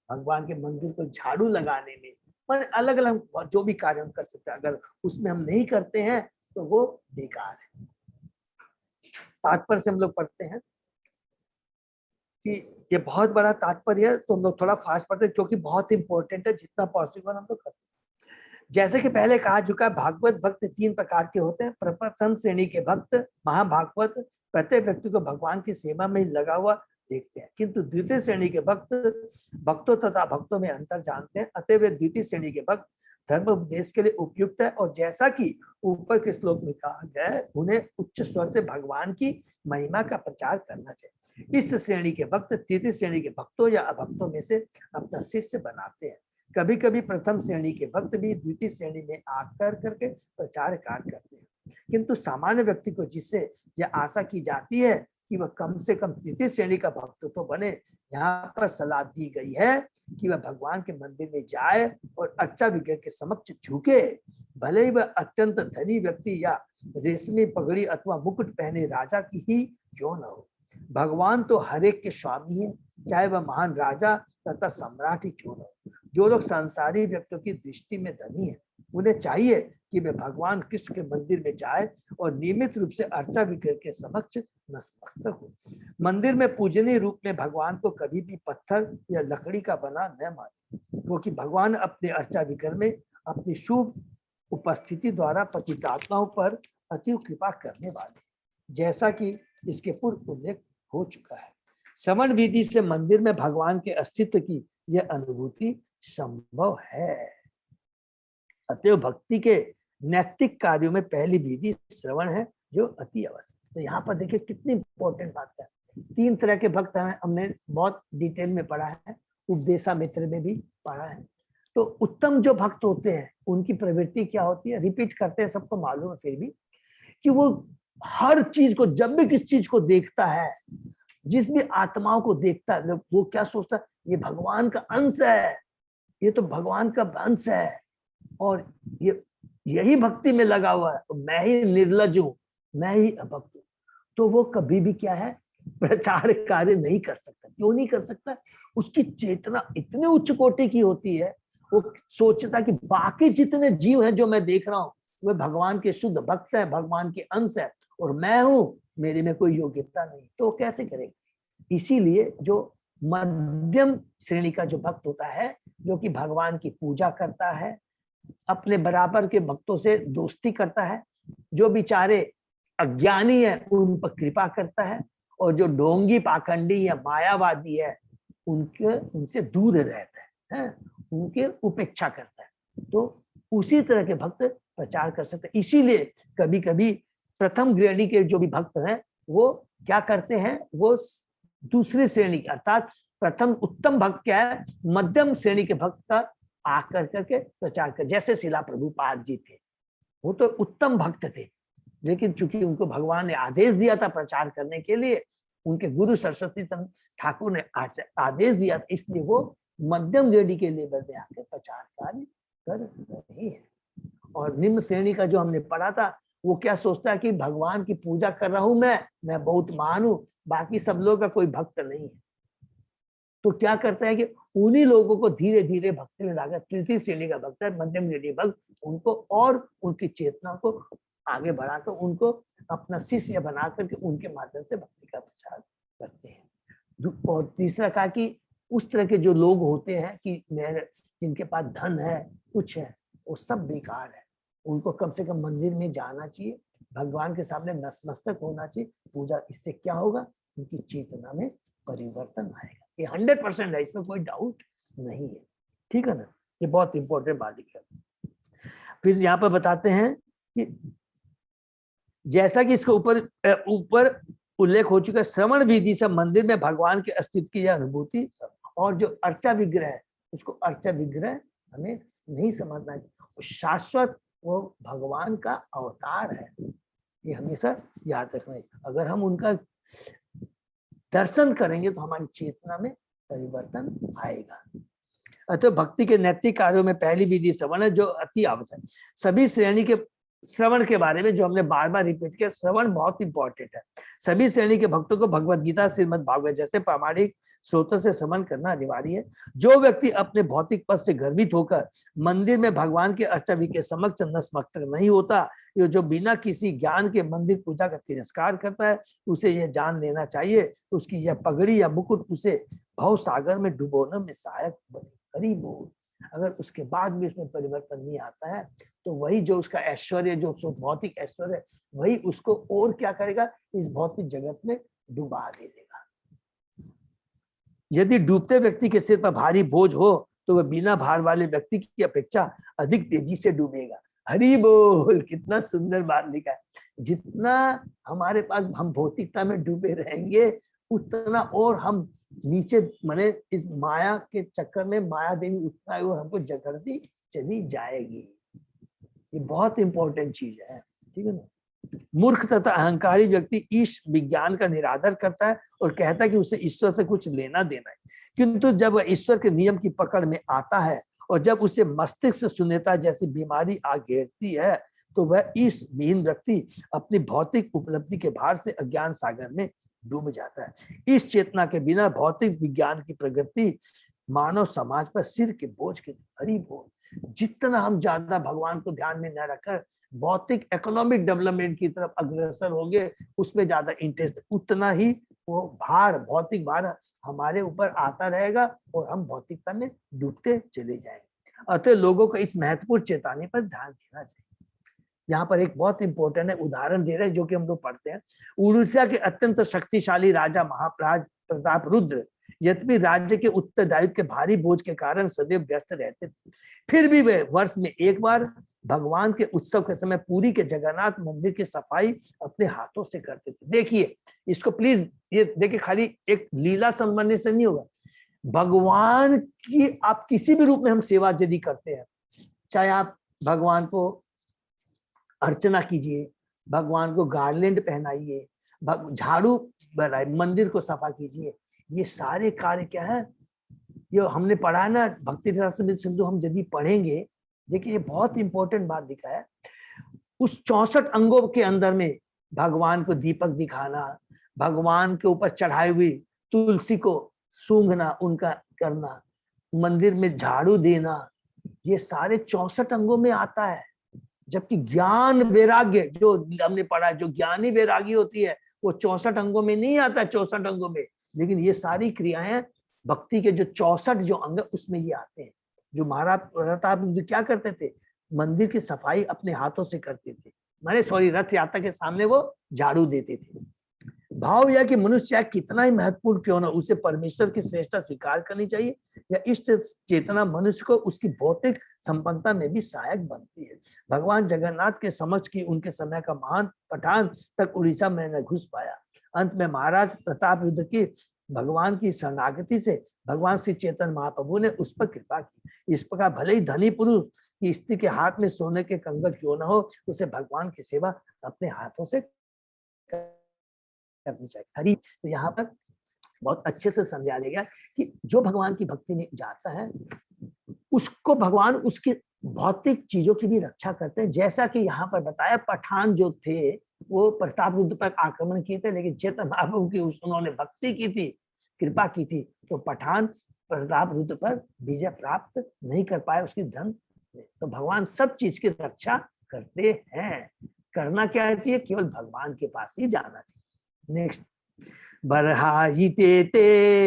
भगवान के मंदिर को झाड़ू लगाने में, पर अलग अलग जो भी कार्य हम कर सकते हैं अगर उसमें हम नहीं करते हैं तो वो बेकार है। तात्पर्य से हम लोग पढ़ते हैं कि ये बहुत बड़ा तात्पर्य है, तो हम लोग थोड़ा फास्ट पढ़ते हैं क्योंकि बहुत इंपॉर्टेंट है, जितना पॉसिबल हम लोग करते हैं। जैसे कि पहले कहा चुका, भागवत भक्त 3 प्रकार के होते हैं। प्रथम श्रेणी के भक्त महाभागवत प्रत्येक व्यक्ति को भगवान की सेवा में लगा हुआ देखते हैं, किंतु द्वितीय श्रेणी के भक्त भक्तों तथा भक्तों में अंतर जानते हैं, अतः वे द्वितीय श्रेणी के भक्त धर्म उपदेश के लिए उपयुक्त है। और जैसा कि ऊपर के श्लोक में कहा गया है, उन्हें उच्च स्वर से भगवान की महिमा का प्रचार करना चाहिए। इस श्रेणी के भक्त तृतीय श्रेणी के भक्तों या अभक्तों में से अपना शिष्य बनाते हैं। कभी कभी प्रथम श्रेणी के भक्त भी द्वितीय श्रेणी में आकर करके प्रचार कार्य करते हैं, किंतु सामान्य व्यक्ति को जिससे यह आशा की जाती है कि वह कम से कम तृतीय श्रेणी का भक्त तो बने, यहाँ पर सलाह दी गई है कि वह भगवान के मंदिर में जाए और अच्छा विग्रह के समक्ष झुके, भले ही वह अत्यंत धनी व्यक्ति या रेशमी पगड़ी अथवा मुकुट पहने राजा की ही क्यों न हो। भगवान तो हर एक के स्वामी है, चाहे वह महान राजा तथा सम्राट ही क्यों न हो। जो लोग संसारी व्यक्तियों की दृष्टि में धनी है उन्हें चाहिए कि वे भगवान कृष्ण के मंदिर में जाए और नियमित रूप से अर्चा विग्रह के समक्ष नतमस्तक हो। मंदिर में पूजनीय रूप में भगवान को कभी भी पत्थर या लकड़ी का बना न माने, क्योंकि भगवान अपने अर्चा विग्रह में अपनी शुभ उपस्थिति द्वारा पतितात्माओं पर अति कृपा करने वाले, जैसा कि इसके पूर्व उल्लेख हो चुका है। श्रवण विधि से मंदिर में भगवान के अस्तित्व की यह अनुभूति संभव है। अतएव भक्ति के नैतिक कार्यों में पहली विधि श्रवण है, जो अति आवश्यक। तो यहाँ पर देखिए कितनी इंपॉर्टेंट बात है। 3 तरह के भक्त हैं, हमने बहुत डिटेल में पढ़ा है, उपदेशामित्र में भी पढ़ा है। तो उत्तम जो भक्त होते हैं उनकी प्रवृत्ति क्या होती है, रिपीट करते हैं, सबको मालूम है फिर भी, कि वो हर चीज को, जब भी किस चीज को देखता है, जिस भी आत्माओं को देखता है, वो क्या सोचता है, ये भगवान का अंश है, ये तो भगवान का अंश है और ये यही भक्ति में लगा हुआ है, तो मैं ही निर्लज हूं, मैं ही अभक्त हूं। तो वो कभी भी क्या है, प्रचार कार्य नहीं कर सकता। क्यों नहीं कर सकता? उसकी चेतना इतनी उच्च कोटि की होती है, वो सोचता कि बाकी जितने जीव हैं जो मैं देख रहा हूं वे भगवान के शुद्ध भक्त है, भगवान के अंश है, और मैं हूं, मेरे में कोई योग्यता नहीं, तो कैसे करेगा? इसीलिए जो मध्यम श्रेणी का जो भक्त होता है, जो कि भगवान की पूजा करता है, अपने बराबर के भक्तों से दोस्ती करता है, जो बेचारे अज्ञानी है उन पर कृपा करता है, और जो ढोंगी पाखंडी या मायावादी है उनसे दूर रहता है, उनके उपेक्षा करता है। तो उसी तरह के भक्त प्रचार कर सकते हैं। इसीलिए कभी कभी प्रथम श्रेणी के जो भी भक्त हैं वो क्या करते हैं, वो दूसरी श्रेणी अर्थात प्रथम उत्तम भक्त क्या है, मध्यम श्रेणी के भक्त का आकर करके प्रचार कर। जैसे शिला प्रभुपाद जी थे, वो तो उत्तम भक्त थे, लेकिन चूंकि उनको भगवान ने आदेश दिया था प्रचार करने के लिए, उनके गुरु सरस्वती चंद्र ठाकुर ने आदेश दिया था, इसलिए वो मध्यम श्रेणी के लेवल में आकर प्रचार कार्य कर रहे हैं। और निम्न श्रेणी का जो हमने पढ़ा था, वो क्या सोचता है कि भगवान की पूजा कर रहा हूं, मैं बहुत महान हूं, बाकी सब लोग का कोई भक्त नहीं है। तो क्या करता है कि उन्हीं लोगों को धीरे धीरे भक्ति में लाकर, तृतीय श्रेणी का भक्त है, मध्यम श्रेणी भक्त, उनको और उनकी चेतना को आगे बढ़ाकर उनको अपना शिष्य बना करके उनके माध्यम से भक्ति का प्रचार करते हैं। और तीसरा कहा कि उस तरह के जो लोग होते हैं कि मेरे जिनके पास धन है, कुछ है, वो सब बेकार है। उनको कम से कम मंदिर में जाना चाहिए, भगवान के सामने नतमस्तक होना चाहिए। पूजा, इससे क्या होगा, उनकी चेतना में परिवर्तन आएगा। ये 100% है, इसमें कोई डाउट नहीं है। ठीक है ना, ये बहुत इंपॉर्टेंट बात है। फिर यहाँ पर बताते हैं कि जैसा कि इसके ऊपर उल्लेख हो चुका है, श्रवण विधि से मंदिर में भगवान के अस्तित्व की यह अनुभूति, और जो अर्चा विग्रह है उसको अर्चा विग्रह हमें नहीं समझना है। शाश्वत वो भगवान का अवतार है, ये हमेशा याद रखना है। अगर हम उनका दर्शन करेंगे तो हमारी चेतना में परिवर्तन आएगा। अतः भक्ति के नैतिक कार्यों में पहली विधि श्रवण है, जो अति आवश्यक है। सभी श्रेणी के श्रवण के बारे में जो हमने बार बार रिपीट किया, श्रवण बहुत इंपॉर्टेंट है। सभी श्रेणी के भक्तों को भगवत गीता, श्रीमद् भागवत जैसे प्रामाणिक स्रोतों से श्रवण करना अनिवार्य है। जो व्यक्ति अपने भौतिक पद से गर्वित होकर मंदिर में भगवान के अर्चा के समक्ष नतमस्तक नहीं होता, ये जो बिना किसी ज्ञान के मंदिर पूजा का तिरस्कार करता है, उसे यह जान लेना चाहिए उसकी यह पगड़ी या मुकुट उसे भव सागर में डुबोने में सहायक बने। गरीब हो, अगर उसके बाद भी उसमें परिवर्तन नहीं आता है तो वही जो उसका ऐश्वर्य, जो भौतिक ऐश्वर्य, वही उसको और क्या करेगा, इस भौतिक जगत में डुबा दे देगा। यदि डूबते व्यक्ति के सिर पर भारी बोझ हो तो वह बिना भार वाले व्यक्ति की अपेक्षा अधिक तेजी से डूबेगा। हरि बोल, कितना सुंदर बात लिखा है। जितना हमारे पास हम भौतिकता में डूबे रहेंगे उतना और हम नीचे, माने इस माया के चक्कर में माया देवी उतना और हमको जकड़ती चली जाएगी। ये बहुत इंपॉर्टेंट चीज है, ठीक है ना। मूर्ख तथा अहंकारी व्यक्ति इस विज्ञान का निरादर करता है और कहता है कि उसे ईश्वर से कुछ लेना देना है, किंतु जब वह ईश्वर के नियम की पकड़ में आता है और जब उसे मस्तिष्क शून्यता जैसी बीमारी आ घेरती है तो वह इस विहीन व्यक्ति अपनी भौतिक उपलब्धि के भार से अज्ञान सागर में डूब जाता है। इस चेतना के बिना भौतिक विज्ञान की प्रगति मानव समाज पर सिर के बोझ के करीब हो। जितना हम ज्यादा भगवान को ध्यान में न रखकर भौतिक इकोनॉमिक डेवलपमेंट की तरफ अग्रसर होंगे, उसमें ज्यादा इंटरेस्ट, उतना ही वो भार, भौतिक भार हमारे ऊपर आता रहेगा और हम भौतिकता में डूबते चले जाएंगे। अतः लोगों को इस महत्वपूर्ण चेतावनी पर ध्यान देना चाहिए। यहाँ पर एक बहुत इंपॉर्टेंट है, उदाहरण दे रहे हैं जो कि हम लोग पढ़ते हैं। उड़ीसा के अत्यंत शक्तिशाली राजा महाराज प्रताप रुद्र यद्यपि राज्य के उत्तरदायित्व के भारी बोझ के कारण सदैव व्यस्त रहते थे, फिर भी वे वर्ष में एक बार भगवान के उत्सव के समय पुरी के जगन्नाथ मंदिर की सफाई अपने हाथों से करते थे। देखिए इसको प्लीज, ये देखिए, खाली एक लीला समझने से नहीं होगा। भगवान की आप किसी भी रूप में हम सेवा यदि करते हैं, चाहे आप भगवान को अर्चना कीजिए, भगवान को गार्लैंड पहनाइए, झाड़ू बनाइए, मंदिर को सफा कीजिए, ये सारे कार्य क्या है, ये हमने पढ़ा ना भक्ति रसामृत सिंधु, हम यदि पढ़ेंगे, देखिए ये बहुत इंपॉर्टेंट बात दिखा है। उस 64 अंगों के अंदर में भगवान को दीपक दिखाना, भगवान के ऊपर चढ़ाई हुई तुलसी को सूंघना, उनका करना, मंदिर में झाड़ू देना, ये सारे 64 अंगों में आता है। जबकि ज्ञान वैराग्य जो हमने पढ़ा है, जो ज्ञानी वैरागी होती है वो 64 अंगों में नहीं आता है, 64 अंगों में, लेकिन ये सारी क्रियाएं भक्ति के जो 64 जो अंग उसमें ये आते हैं। जो महाराज प्रताप क्या करते थे, मंदिर की सफाई अपने हाथों से करते थे, माने सॉरी रथ यात्रा के सामने वो झाड़ू देते थे। भाव यह कि मनुष्य चाहे कितना ही महत्वपूर्ण क्यों ना, उसे परमेश्वर की श्रेष्ठता स्वीकार करनी चाहिए। या इष्ट चेतना मनुष्य को उसकी भौतिक संपन्नता में भी सहायक बनती है। भगवान जगन्नाथ के समझ की उनके समय का महान पठान तक उड़ीसा में न घुस पाया। अंत में महाराज प्रताप युद्ध की भगवान की शरणागति से भगवान श्री चैतन्य महाप्रभु ने उस पर कृपा की। इस प्रकार भले ही धनी पुरुष की स्त्री के हाथ में सोने के कंगन क्यों न हो, उसे भगवान की सेवा अपने हाथों से करनी चाहिए। हरि, तो यहाँ पर बहुत अच्छे से समझा गया कि जो भगवान की भक्ति में जाता है उसको भगवान उसकी भौतिक चीजों की भी रक्षा करते हैं। जैसा कि यहाँ पर बताया, पठान जो थे वो प्रताप रुद्र पर आक्रमण किए थे, लेकिन चैतन्य महाप्रभु की उन्होंने भक्ति की थी, कृपा की थी, तो पठान प्रताप रुद्र पर विजय प्राप्त नहीं कर पाए उसकी धन। तो भगवान सब चीज की रक्षा करते हैं। करना क्या चाहिए, केवल भगवान के पास ही जाना चाहिए। नेक्स्ट, बर्हाहिते ते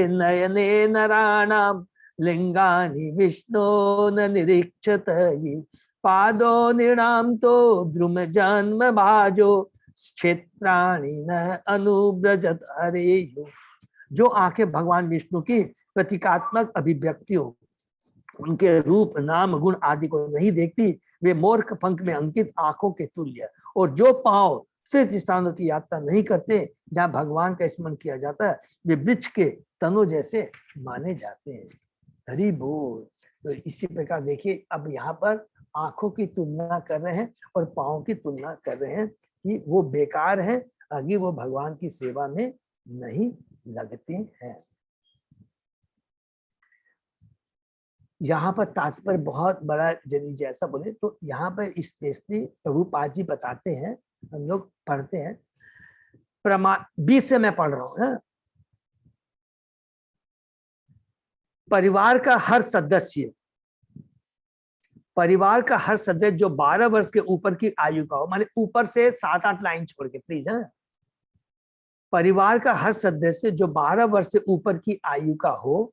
नयने नराणाम लिंगानि विष्णो न निरीक्षत ये पादो निणाम तो द्रुम जन्म भाजो क्षेत्राणि न अनुब्रजत हरेयो। जो आंखें भगवान विष्णु की प्रतीकात्मक अभिव्यक्तियों, उनके रूप नाम गुण आदि को नहीं देखती, वे मूर्ख पंख में अंकित आंखों के तुल्य। और जो पांव तीर्थ स्थानों की यात्रा नहीं करते जहां भगवान का स्मरण किया जाता है, वे वृक्ष के तनों जैसे माने जाते हैं। हरि बोल। तो इसी प्रकार देखिए, अब यहाँ पर आंखों की तुलना कर रहे हैं और पांव की तुलना कर रहे हैं कि वो बेकार है, आगे वो भगवान की सेवा में नहीं लगते हैं। यहाँ पर तात्पर्य बहुत बड़ा, यदि जैसा बोले तो यहाँ पर स्पेशली प्रभुपाद जी बताते हैं, हम लोग पढ़ते हैं, प्रमाण 20 से मैं पढ़ रहा हूँ। परिवार का हर सदस्य, परिवार का हर सदस्य जो 12 वर्ष के ऊपर की आयु का हो, माने ऊपर से 7-8 लाइन छोड़ के प्लीज है। परिवार का हर सदस्य जो 12 वर्ष से ऊपर की आयु का हो,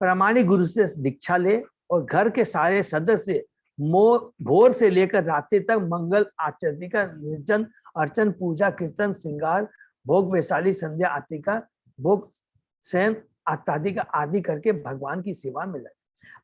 प्रामाणिक गुरु से दीक्षा ले और घर के सारे सदस्य भोर से लेकर रात्रि तक मंगल आचरण का निर्जन अर्चन पूजा कीर्तन श्रृंगार भोग वैशाली संध्या आदि का भोग शयन आदि का आदि करके भगवान की सेवा में लगे।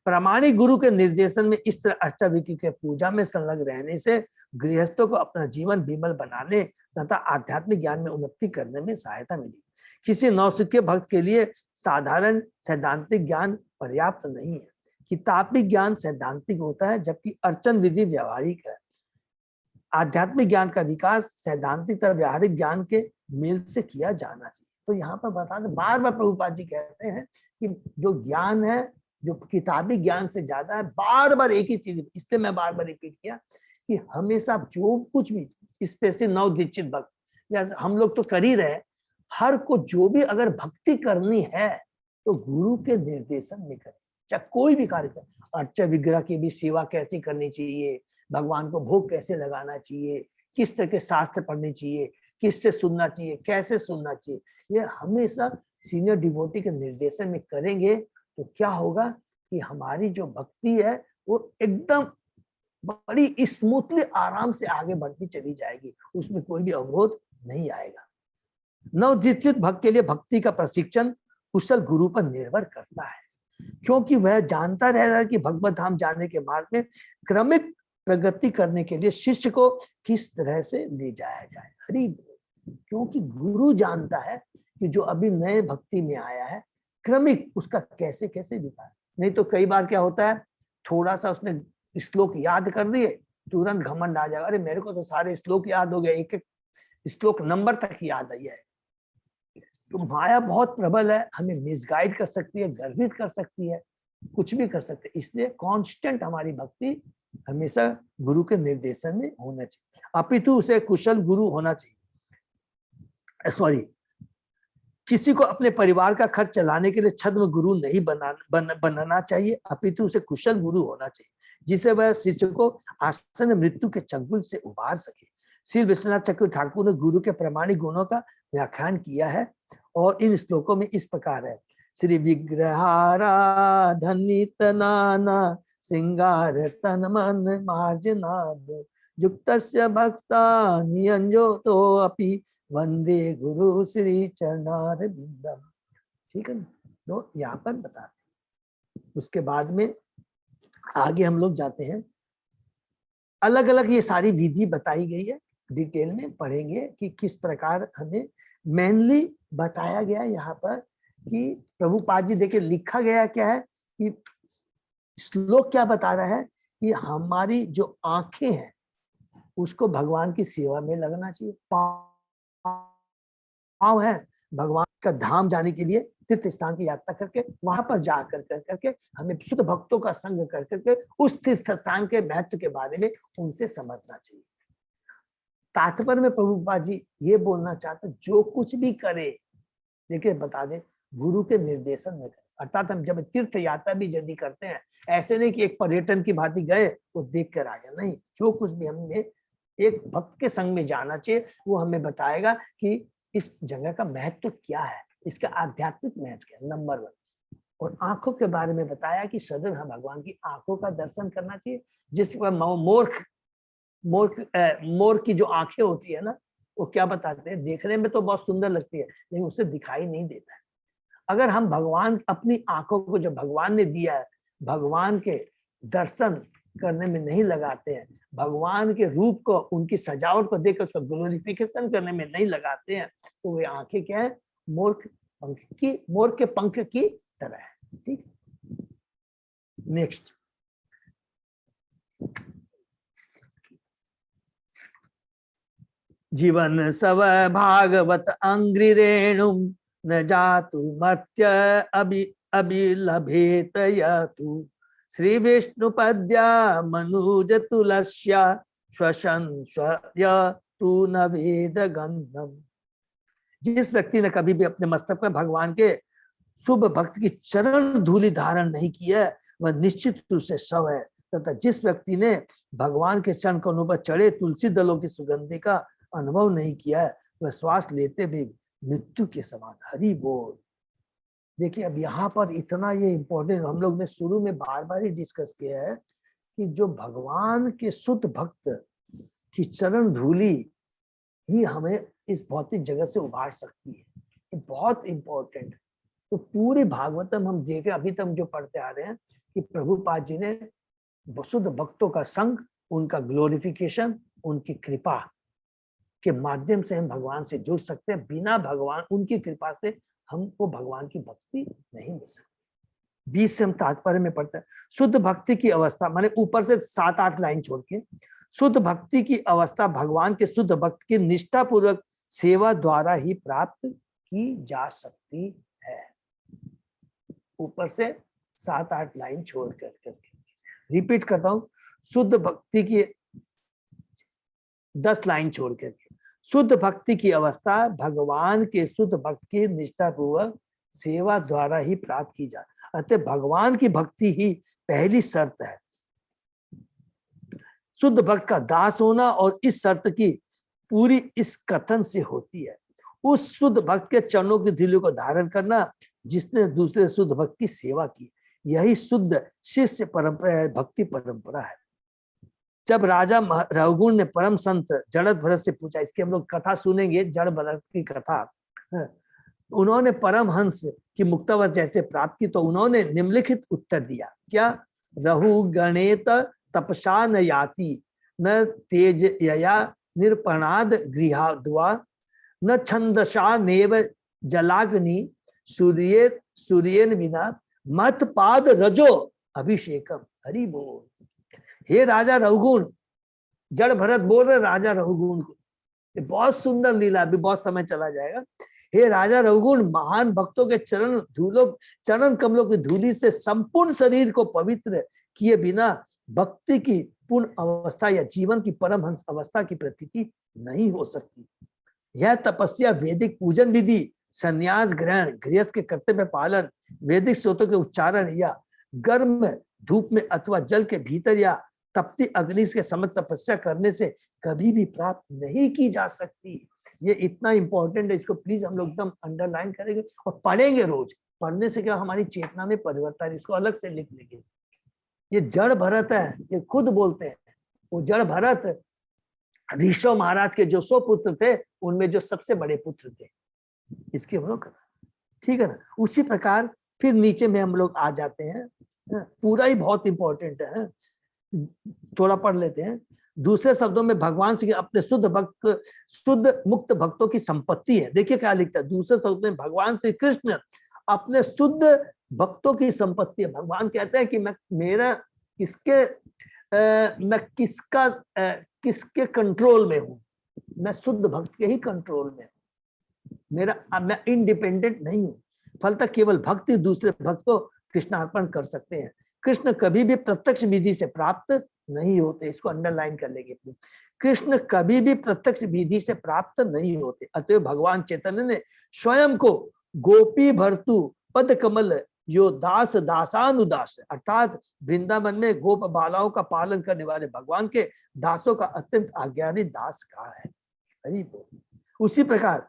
प्रामाणिक गुरु के निर्देशन में इस तरह अर्चा विधि के पूजा में संलग्न रहने से गृहस्थों को अपना जीवन विमल बनाने तथा आध्यात्मिक ज्ञान में उन्नति करने में सहायता मिली। किसी नौसिखिए भक्त के लिए साधारण सैद्धांतिक ज्ञान पर्याप्त नहीं है। किताबिक ज्ञान सैद्धांतिक होता है, जबकि अर्चन विधि व्यवहारिक है। आध्यात्मिक ज्ञान का विकास सैद्धांतिक तथा व्यवहारिक ज्ञान के मेल से किया जाना चाहिए। तो यहाँ पर बता दें, बार बार प्रभुपाद जी कहते हैं कि जो ज्ञान है, जो किताबी ज्ञान से ज्यादा है। बार बार एक ही चीज, इसलिए मैं बार बार रिपीट किया कि हमेशा जो कुछ भी, स्पेशली नव दीक्षित भक्त, जैसे हम लोग तो कर ही रहे, हर को जो भी अगर भक्ति करनी है तो गुरु के निर्देशन में करें, चाहे कोई भी कार्य करें। अर्चा विग्रह की भी सेवा कैसे करनी चाहिए, भगवान को भोग कैसे लगाना चाहिए, किस तरह के शास्त्र पढ़ने चाहिए, किससे सुनना चाहिए, कैसे सुनना चाहिए, ये हमेशा सीनियर डिवोटी के निर्देशन में करेंगे तो क्या होगा कि हमारी जो भक्ति है वो एकदम बड़ी स्मूथली आराम से आगे बढ़ती चली जाएगी, उसमें कोई भी अवरोध नहीं आएगा। नवदीक्षित भक्त के लिए भक्ति का प्रशिक्षण कुशल गुरु पर निर्भर करता है, क्योंकि वह जानता रह रहा है कि भगवत धाम जाने के मार्ग में क्रमिक प्रगति करने के लिए शिष्य को किस तरह से ले जाया जाए। हरि, क्योंकि गुरु जानता है कि जो अभी नए भक्ति में आया है क्रमिक उसका कैसे कैसे विकास। नहीं तो कई बार क्या होता है, थोड़ा सा उसने श्लोक याद कर लिए, तुरंत घमंड आ जाएगा, अरे मेरे को तो सारे श्लोक याद हो गए, एक एक श्लोक नंबर तक याद आई है। तो माया बहुत प्रबल है, हमें मिसगाइड कर सकती है, गर्वित कर सकती है, कुछ भी कर सकते हैं। इसलिए कांस्टेंट हमारी भक्ति हमेशा गुरु के निर्देशन में होना चाहिए, अपितु उसे कुशल गुरु होना चाहिए। किसी को अपने परिवार का खर्च चलाने के लिए छद्म गुरु नहीं बनाना चाहिए, अपितु उसे कुशल गुरु होना चाहिए, जिसे वह शिष्य को आसन मृत्यु के चंगुल से उबार सके। श्री विश्वनाथ चक्रवर्ती ठाकुर ने गुरु के प्रामाणिक गुणों का व्याख्यान किया है और इन श्लोकों में इस प्रकार है। श्री विग्रहाराधनित नाना सिंगार तन मन मार्जनाद युक्तस्य भक्ता नियंजो अपि वंदे गुरु श्री चरणार बिंदम। ठीक है ना, तो यहाँ पर बताते। उसके बाद में आगे हम लोग जाते हैं, अलग अलग ये सारी विधि बताई गई है, डिटेल में पढ़ेंगे कि किस प्रकार हमें मेनली बताया गया यहाँ पर कि प्रभुपाद जी देखिए लिखा गया क्या है कि श्लोक क्या बता रहा है कि हमारी जो आंखें हैं उसको भगवान की सेवा में लगना चाहिए। पाँव है भगवान का धाम जाने के लिए तीर्थ स्थान की यात्रा करके वहां पर जाकर करके हमें शुद्ध भक्तों का संग करके उस तीर्थ स्थान के महत्व के बारे में उनसे समझना चाहिए। तात्पर्य में प्रभुपाद जी ये बोलना चाहते, जो कुछ भी करे देखिए बता दे गुरु के निर्देशन में करे। अर्थात हम जब तीर्थ यात्रा भी यदि करते हैं, ऐसे नहीं कि एक पर्यटन की भांति गए वो देख कर आ गया, नहीं, जो कुछ भी हमने एक भक्त के संग में जाना चाहिए वो हमें बताएगा कि इस जगह का महत्व क्या है, इसका आध्यात्मिक महत्व क्या है, नंबर 1। और आंखों के बारे में बताया कि सदैव हम भगवान की आंखों का दर्शन करना चाहिए, जिस पर मोर की जो आंखें होती है ना, वो क्या बताते हैं, देखने में तो बहुत सुंदर लगती है लेकिन उससे दिखाई नहीं देता है। अगर हम भगवान अपनी आंखों को जो भगवान ने दिया है भगवान के दर्शन करने में नहीं लगाते हैं, भगवान के रूप को उनकी सजावट को देखकर उसका ग्लोरिफिकेशन करने में नहीं लगाते हैं, तो वे आंखें क्या है, मोर के पंख की तरह है। ठीक, नेक्स्ट। जीवन सव भागवत अंग्रिरेणु न जातु मर्त्य अभिलभेत यतु श्री विष्णु पद्या मनुज तुलस्या श्वसन तू न वेद गंधम। जिस व्यक्ति ने कभी भी अपने मस्तक में भगवान के शुभ भक्त की चरण धूलि धारण नहीं की है वह निश्चित रूप से शव है, तथा जिस व्यक्ति ने भगवान के चरण कोनों पर चढ़े तुलसी दलों की सुगंधि का अनुभव नहीं किया है वह श्वास लेते भी मृत्यु के समान। हरि बोल। देखिए अब यहाँ पर इतना ये इम्पोर्टेंट, हम लोग ने शुरू में बार बार ही डिस्कस किया है कि जो भगवान के शुद्ध भक्त की चरण धूलि ही हमें इस भौतिक जगत से उबार सकती है, ये बहुत इंपॉर्टेंट। तो पूरी भागवतम हम देखे अभी तक जो पढ़ते आ रहे हैं कि प्रभुपाद जी ने शुद्ध भक्तों का संग, उनका ग्लोरिफिकेशन, उनकी कृपा के माध्यम से हम भगवान से जुड़ सकते हैं। बिना भगवान उनकी कृपा से हमको भगवान की भक्ति नहीं मिल सकती। 20 से हम तात्पर्य में पढ़ते हैं। शुद्ध भक्ति की अवस्था माने ऊपर से 7-8 लाइन छोड़ के, शुद्ध भक्ति की अवस्था भगवान के शुद्ध भक्त की निष्ठा पूर्वक सेवा द्वारा ही प्राप्त की जा सकती है। ऊपर से 7-8 लाइन छोड़ करके रिपीट करता हूं, शुद्ध भक्ति की 10 लाइन छोड़ करके, शुद्ध भक्ति की अवस्था भगवान के शुद्ध भक्त की निष्ठा पूर्वक सेवा द्वारा ही प्राप्त की जाती है। अतः भगवान की भक्ति ही पहली शर्त है शुद्ध भक्त का दास होना, और इस शर्त की पूरी इस कथन से होती है उस शुद्ध भक्त के चरणों की धूलि को धारण करना जिसने दूसरे शुद्ध भक्त की सेवा की। यही शुद्ध शिष्य परंपरा है, भक्ति परंपरा है। जब राजा रघुगुण ने परम संत जड़त भरत से पूछा, इसकी हम लोग कथा सुनेंगे, जड़ भरत की कथा, उन्होंने परम हंस की मुक्तावत जैसे प्राप्त की तो उन्होंने निम्नलिखित उत्तर दिया। क्या? रहु गणेत तपसा न याति, न तेज यया निरपणाद गृहाद्वा, न छंदसा नेव जलाग्नि, सूर्येन विना मत पाद रजो अभिषेकम। हरि बोल। हे राजा रघुगुण, जड़ भरत बोल रहे राजा रघुगुण को, ये बहुत सुंदर लीला, अभी बहुत समय चला जाएगा। हे राजा रघुगुण, महान भक्तों के चरण कमलों की धूलि से संपूर्ण शरीर को पवित्र किए बिना भक्ति की पूर्ण अवस्था या जीवन की परमहंस अवस्था की प्रतीति नहीं हो सकती। यह तपस्या, वैदिक पूजन विधि, संन्यास ग्रहण, गृहस्थ के कर्तव्य पालन, वैदिक स्रोतों के उच्चारण या गर्म धूप में अथवा जल के भीतर या तपती अग्नि के समक्ष तपस्या करने से कभी भी प्राप्त नहीं की जा सकती। ये इतना इंपॉर्टेंट है, इसको प्लीज हम लोग एकदम अंडरलाइन करेंगे और पढ़ेंगे रोज। पढ़ने से क्या हमारी चेतना में परिवर्तन, इसको अलग से लिख लेंगे। ये जड़ भरत है, ये खुद बोलते हैं। वो जड़ भरत ऋषभ महाराज के जो 100 पुत्र थे उनमें जो सबसे बड़े पुत्र थे, इसकी हम लोग, ठीक है ना। उसी प्रकार फिर नीचे में हम लोग आ जाते हैं, पूरा ही बहुत इंपॉर्टेंट है, थोड़ा पढ़ लेते हैं। दूसरे शब्दों में भगवान से अपने शुद्ध मुक्त भक्तों की संपत्ति है। देखिए क्या लिखता है दूसरे शब्दों में, भगवान श्री कृष्ण अपने शुद्ध भक्तों की संपत्ति है। भगवान कहते हैं कि मैं किसके कंट्रोल में हूं, मैं शुद्ध भक्त के ही कंट्रोल में हूं, मैं इंडिपेंडेंट नहीं हूं। फलतः केवल भक्ति दूसरे भक्त को कृष्णार्पण कर सकते हैं। कृष्ण कभी भी प्रत्यक्ष विधि से प्राप्त नहीं होते, इसको अंडरलाइन कर लेंगे। कृष्ण कभी भी प्रत्यक्ष विधि से प्राप्त नहीं होते। अतः भगवान चैतन्य ने स्वयं को गोपी भर्तु पद कमल यो दास दासानुदास, अर्थात वृंदावन में गोप बालाओं का पालन करने वाले भगवान के दासों का अत्यंत आज्ञानी दास कहा है। हरि बोल। उसी प्रकार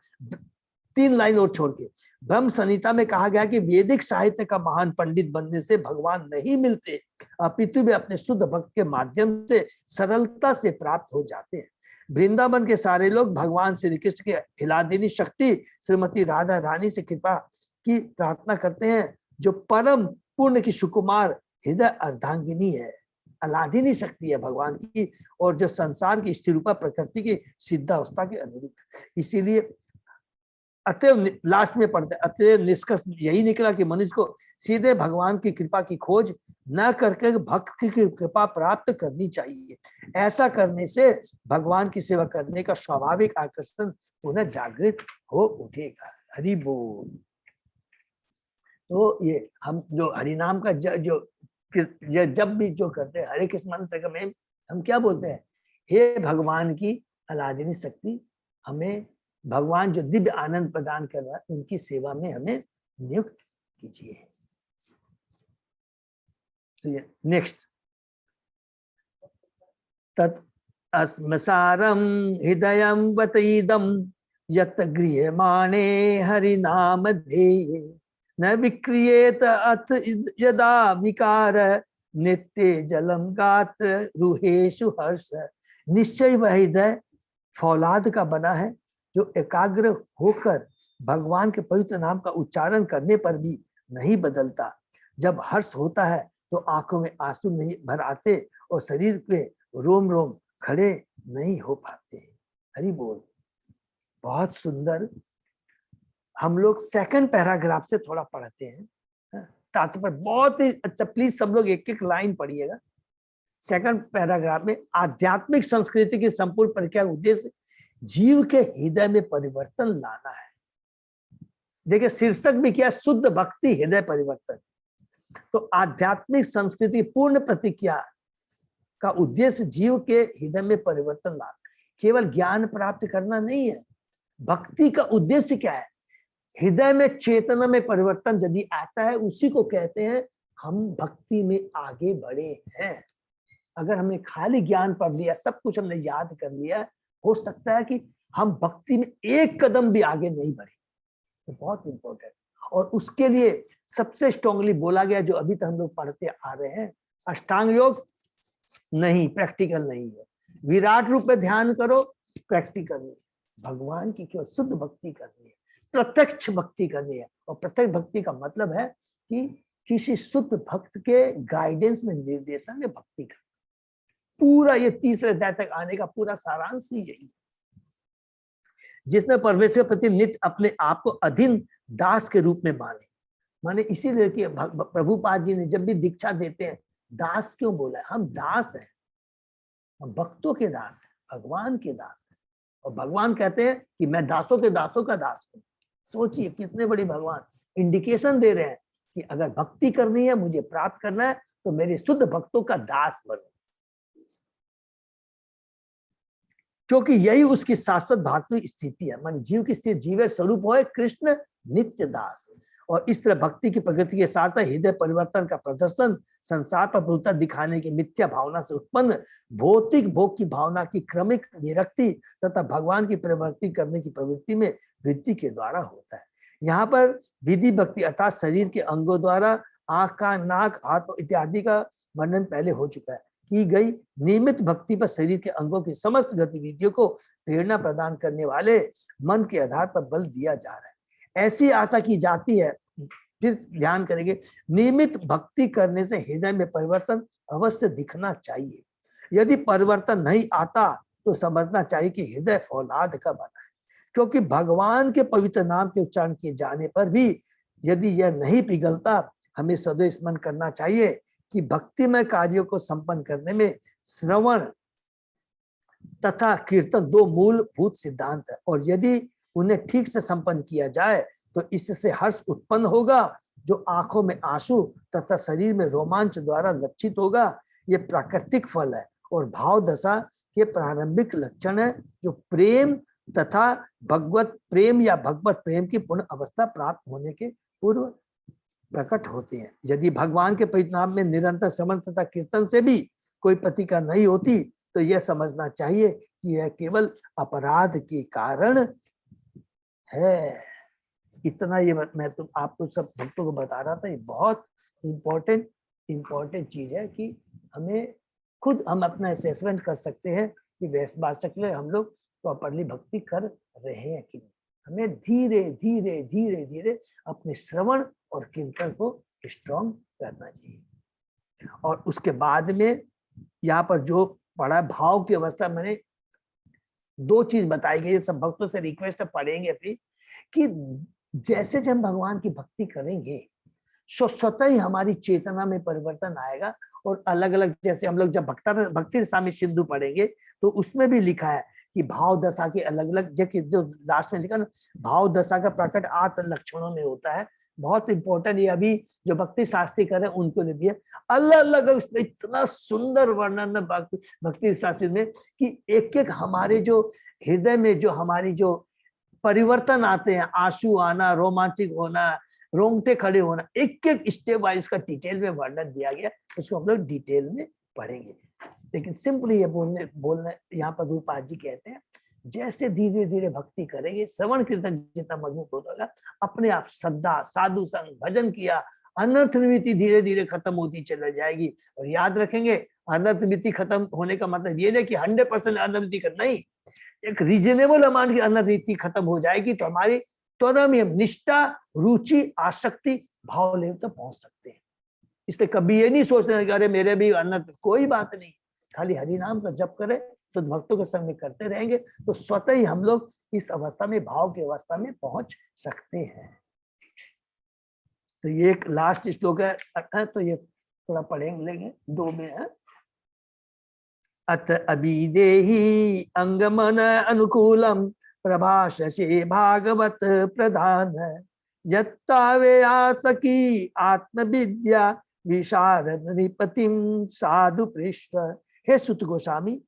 3 लाइन और छोड़ के, ब्रह्म संहिता में कहा गया कि वैदिक साहित्य का महान पंडित बनने से भगवान नहीं मिलते, अपितु वे अपने शुद्ध भक्त के माध्यम से सरलता से प्राप्त हो जाते हैं। वृंदावन के सारे लोग भगवान श्री कृष्ण के हिलादिनी शक्ति श्रीमती राधा रानी से कृपा की प्रार्थना करते हैं, जो परम पूर्ण की सुकुमार हृदय अर्धांगिनी है, अलादिनी शक्ति है भगवान की, और जो संसार की स्थिर रूपा प्रकृति की सिद्धावस्था के अनुरूप। इसीलिए अतएव लास्ट में पढ़ते, अतएव निष्कर्ष यही निकला कि मनुष्य को सीधे भगवान की कृपा की खोज न करके भक्त की कृपा प्राप्त करनी चाहिए। ऐसा करने से भगवान की सेवा करने का स्वाभाविक आकर्षण पुनः जागृत हो उठेगा। हरि बोल। तो ये हम जो हरिनाम का जब भी जो करते हैं, हरे कृष्ण मंत्र में हम क्या बोलते हैं, हे भगवान की अलादिनी शक्ति, हमें भगवान जो दिव्य आनंद प्रदान कर रहा है उनकी सेवा में हमें नियुक्त कीजिए। तो ये नेक्स्ट, तत् अस्मसारम हृदयं वतईदम यत् गृह्यमाणे हरिनाम ध्येये न विक्रियेत अथ यदा विकार नित्य जलम गात्र रुहेषु हर्ष। निश्चय वह हृदय फौलाद का बना है जो एकाग्र होकर भगवान के पवित्र नाम का उच्चारण करने पर भी नहीं बदलता। जब हर्ष होता है तो आंखों में आंसू नहीं भर आते और शरीर पे रोम रोम खड़े नहीं हो पाते। हरि बोल। बहुत सुंदर। हम लोग सेकंड पैराग्राफ से थोड़ा पढ़ते हैं, तात्पर्य बहुत ही अच्छा। प्लीज सब लोग एक एक लाइन पढ़िएगा। सेकंड पैराग्राफ में आध्यात्मिक संस्कृति की संपूर्ण प्रक्रिया का उद्देश्य जीव के हृदय में परिवर्तन लाना है। देखिए शीर्षक भी क्या, शुद्ध भक्ति हृदय परिवर्तन। तो आध्यात्मिक संस्कृति पूर्ण प्रतिक्रिया का उद्देश्य जीव के हृदय में परिवर्तन लाना, केवल ज्ञान प्राप्त करना नहीं है। भक्ति का उद्देश्य क्या है, हृदय में चेतना में परिवर्तन यदि आता है उसी को कहते हैं हम भक्ति में आगे बढ़े हैं। अगर हमने खाली ज्ञान पढ़ लिया, सब कुछ हमने याद कर लिया, हो सकता है कि हम भक्ति में एक कदम भी आगे नहीं बढ़े। तो बहुत इंपॉर्टेंट। और उसके लिए सबसे स्ट्रांगली बोला गया जो अभी तक हम लोग पढ़ते आ रहे हैं, अष्टांग योग नहीं, प्रैक्टिकल नहीं है। विराट रूप में ध्यान करो, प्रैक्टिकल नहीं। भगवान की केवल शुद्ध भक्ति करनी है, प्रत्यक्ष भक्ति करनी है। और प्रत्यक्ष भक्ति का मतलब है कि किसी शुद्ध भक्त के गाइडेंस में, निर्देशन में भक्ति करना। पूरा ये तीसरे अध्याय तक आने का पूरा सारांश ही यही है। जिसने परमेश्वर के प्रति नित्य अपने आप को अधीन दास के रूप में माने इसीलिए कि प्रभुपाद जी ने जब भी दीक्षा देते हैं दास क्यों बोला है। हम दास हैं, हम भक्तों के दास हैं, भगवान के दास हैं। और भगवान कहते हैं कि मैं दासों के दासों का दास हूं। सोचिए कितने बड़ी भगवान इंडिकेशन दे रहे हैं कि अगर भक्ति करनी है, मुझे प्राप्त करना है, तो मेरे शुद्ध भक्तों का दास बनो, क्योंकि यही उसकी शाश्वत भावनात्मक स्थिति है। मान जीव की स्थिति, जीव स्वरूप हो कृष्ण नित्य दास। और इस तरह भक्ति की प्रगति के साथ साथ हृदय परिवर्तन का प्रदर्शन संसार पर प्रभुता दिखाने की मिथ्या भावना से उत्पन्न भौतिक भोग की भावना की क्रमिक निरक्ति तथा भगवान की प्रवृत्ति करने की प्रवृत्ति में वृद्धि के द्वारा होता है। यहाँ पर विधि भक्ति अर्थात शरीर के अंगों द्वारा आंख, कान, नाक, हाथ इत्यादि का वर्णन पहले हो चुका है। की गई नियमित भक्ति पर शरीर के अंगों की समस्त गतिविधियों को प्रेरणा प्रदान करने वाले मन के आधार पर बल दिया जा रहा है। ऐसी आशा की जाती है, फिर ध्यान करेंगे, नियमित भक्ति करने से हृदय में परिवर्तन अवश्य दिखना चाहिए। यदि परिवर्तन नहीं आता तो समझना चाहिए कि हृदय फौलाद का बना है, क्योंकि भगवान के पवित्र नाम के उच्चारण किए जाने पर भी यदि यह नहीं पिघलता, हमें सदैव स्मरण करना चाहिए कि भक्तिमय कार्यों को संपन्न करने में श्रवण तथा कीर्तन दो मूलभूत सिद्धांत है। और यदि उन्हें ठीक से संपन्न किया जाए तो इससे हर्ष उत्पन्न होगा, जो आंखों में आंसू तथा शरीर में रोमांच द्वारा लक्षित होगा। ये प्राकृतिक फल है और भाव दशा के प्रारंभिक लक्षण है, जो प्रेम तथा भगवत प्रेम या भगवत प्रेम की पूर्ण अवस्था प्राप्त होने के पूर्व प्रकट होते हैं। यदि भगवान के पवित्र नाम में निरंतर श्रवण तथा कीर्तन से भी कोई प्रतिक्रिया नहीं होती तो यह समझना चाहिए कि यह केवल अपराध के कारण है। इतना ये मैं तुम आपको सब भक्तों को बता रहा था, ये बहुत इम्पोर्टेंट चीज है कि हमें खुद हम अपना असेसमेंट कर सकते हैं कि वास्तविक हम लोग प्रॉपरली भक्ति कर रहे हैं कि नहीं। हमें धीरे धीरे धीरे धीरे अपने श्रवण और कीर्तन को स्ट्रॉन्ग करना चाहिए। और उसके बाद में यहाँ पर जो पढ़ा भाव की अवस्था, मैंने 2 चीज बताई गई, सब भक्तों से रिक्वेस्ट पढ़ेंगे फिर, कि जैसे जब हम भगवान की भक्ति करेंगे स्वतः ही हमारी चेतना में परिवर्तन आएगा। और अलग अलग, जैसे हम लोग जब भक्ति रसामृत सिंधु पढ़ेंगे तो उसमें भी लिखा है कि भाव दशा के अलग अलग, जो लास्ट में लिखा ना, भाव दशा का प्रकट 8 लक्षणों में होता है। बहुत इंपॉर्टेंट, ये अभी जो भक्ति शास्त्री कर रहे हैं उनको लिए भी है। अलग अलग उसमें इतना सुंदर वर्णन है भक्ति शास्त्री में कि एक एक हमारे जो हृदय में जो हमारी जो परिवर्तन आते हैं, आंसू आना, रोमांचिक होना, रोंगटे खड़े होना, एक एक स्टेप वाइज का डिटेल में वर्णन दिया गया, उसको हम लोग डिटेल में पढ़ेंगे। लेकिन सिंपली ये बोलना यहाँ पर रूपा जी कहते हैं, जैसे धीरे धीरे भक्ति करेंगे, श्रवण कीर्तन जितना मजबूत होगा, अपने आप श्रद्धा, साधु संग, भजन किया, अनर्थ निवृत्ति धीरे धीरे खत्म होती चली जाएगी। और याद रखेंगे, अनर्थ निवृत्ति खत्म होने का मतलब ये नहीं कि 100% अनर्थ निवृत्ति का, नहीं, एक रीजनेबल अमाउंट की अनर्थ निवृत्ति खत्म हो जाएगी तो हमारी त्वरा में निष्ठा, रुचि, आसक्ति, भाव लेवल तक पहुंच सकते हैं। इसलिए कभी ये नहीं सोचना कि अरे मेरे भी अनर्थ, कोई बात नहीं, खाली हरि नाम का जप करें तो भक्तों के संग में करते रहेंगे तो स्वतः ही हम लोग इस अवस्था में, भाव की अवस्था में पहुंच सकते हैं। तो ये एक लास्ट श्लोक है, तो ये थोड़ा पढ़ेंगे, लेंगे 2 में है। अथ अभिदेहि अंगमन अनुकूलम प्रभाषसे भागवत प्रधान, जत्तावे आसकी आत्मविद्या विशारद नृपतिम साधु पृष्ठ। हे सुत गोस्वामी,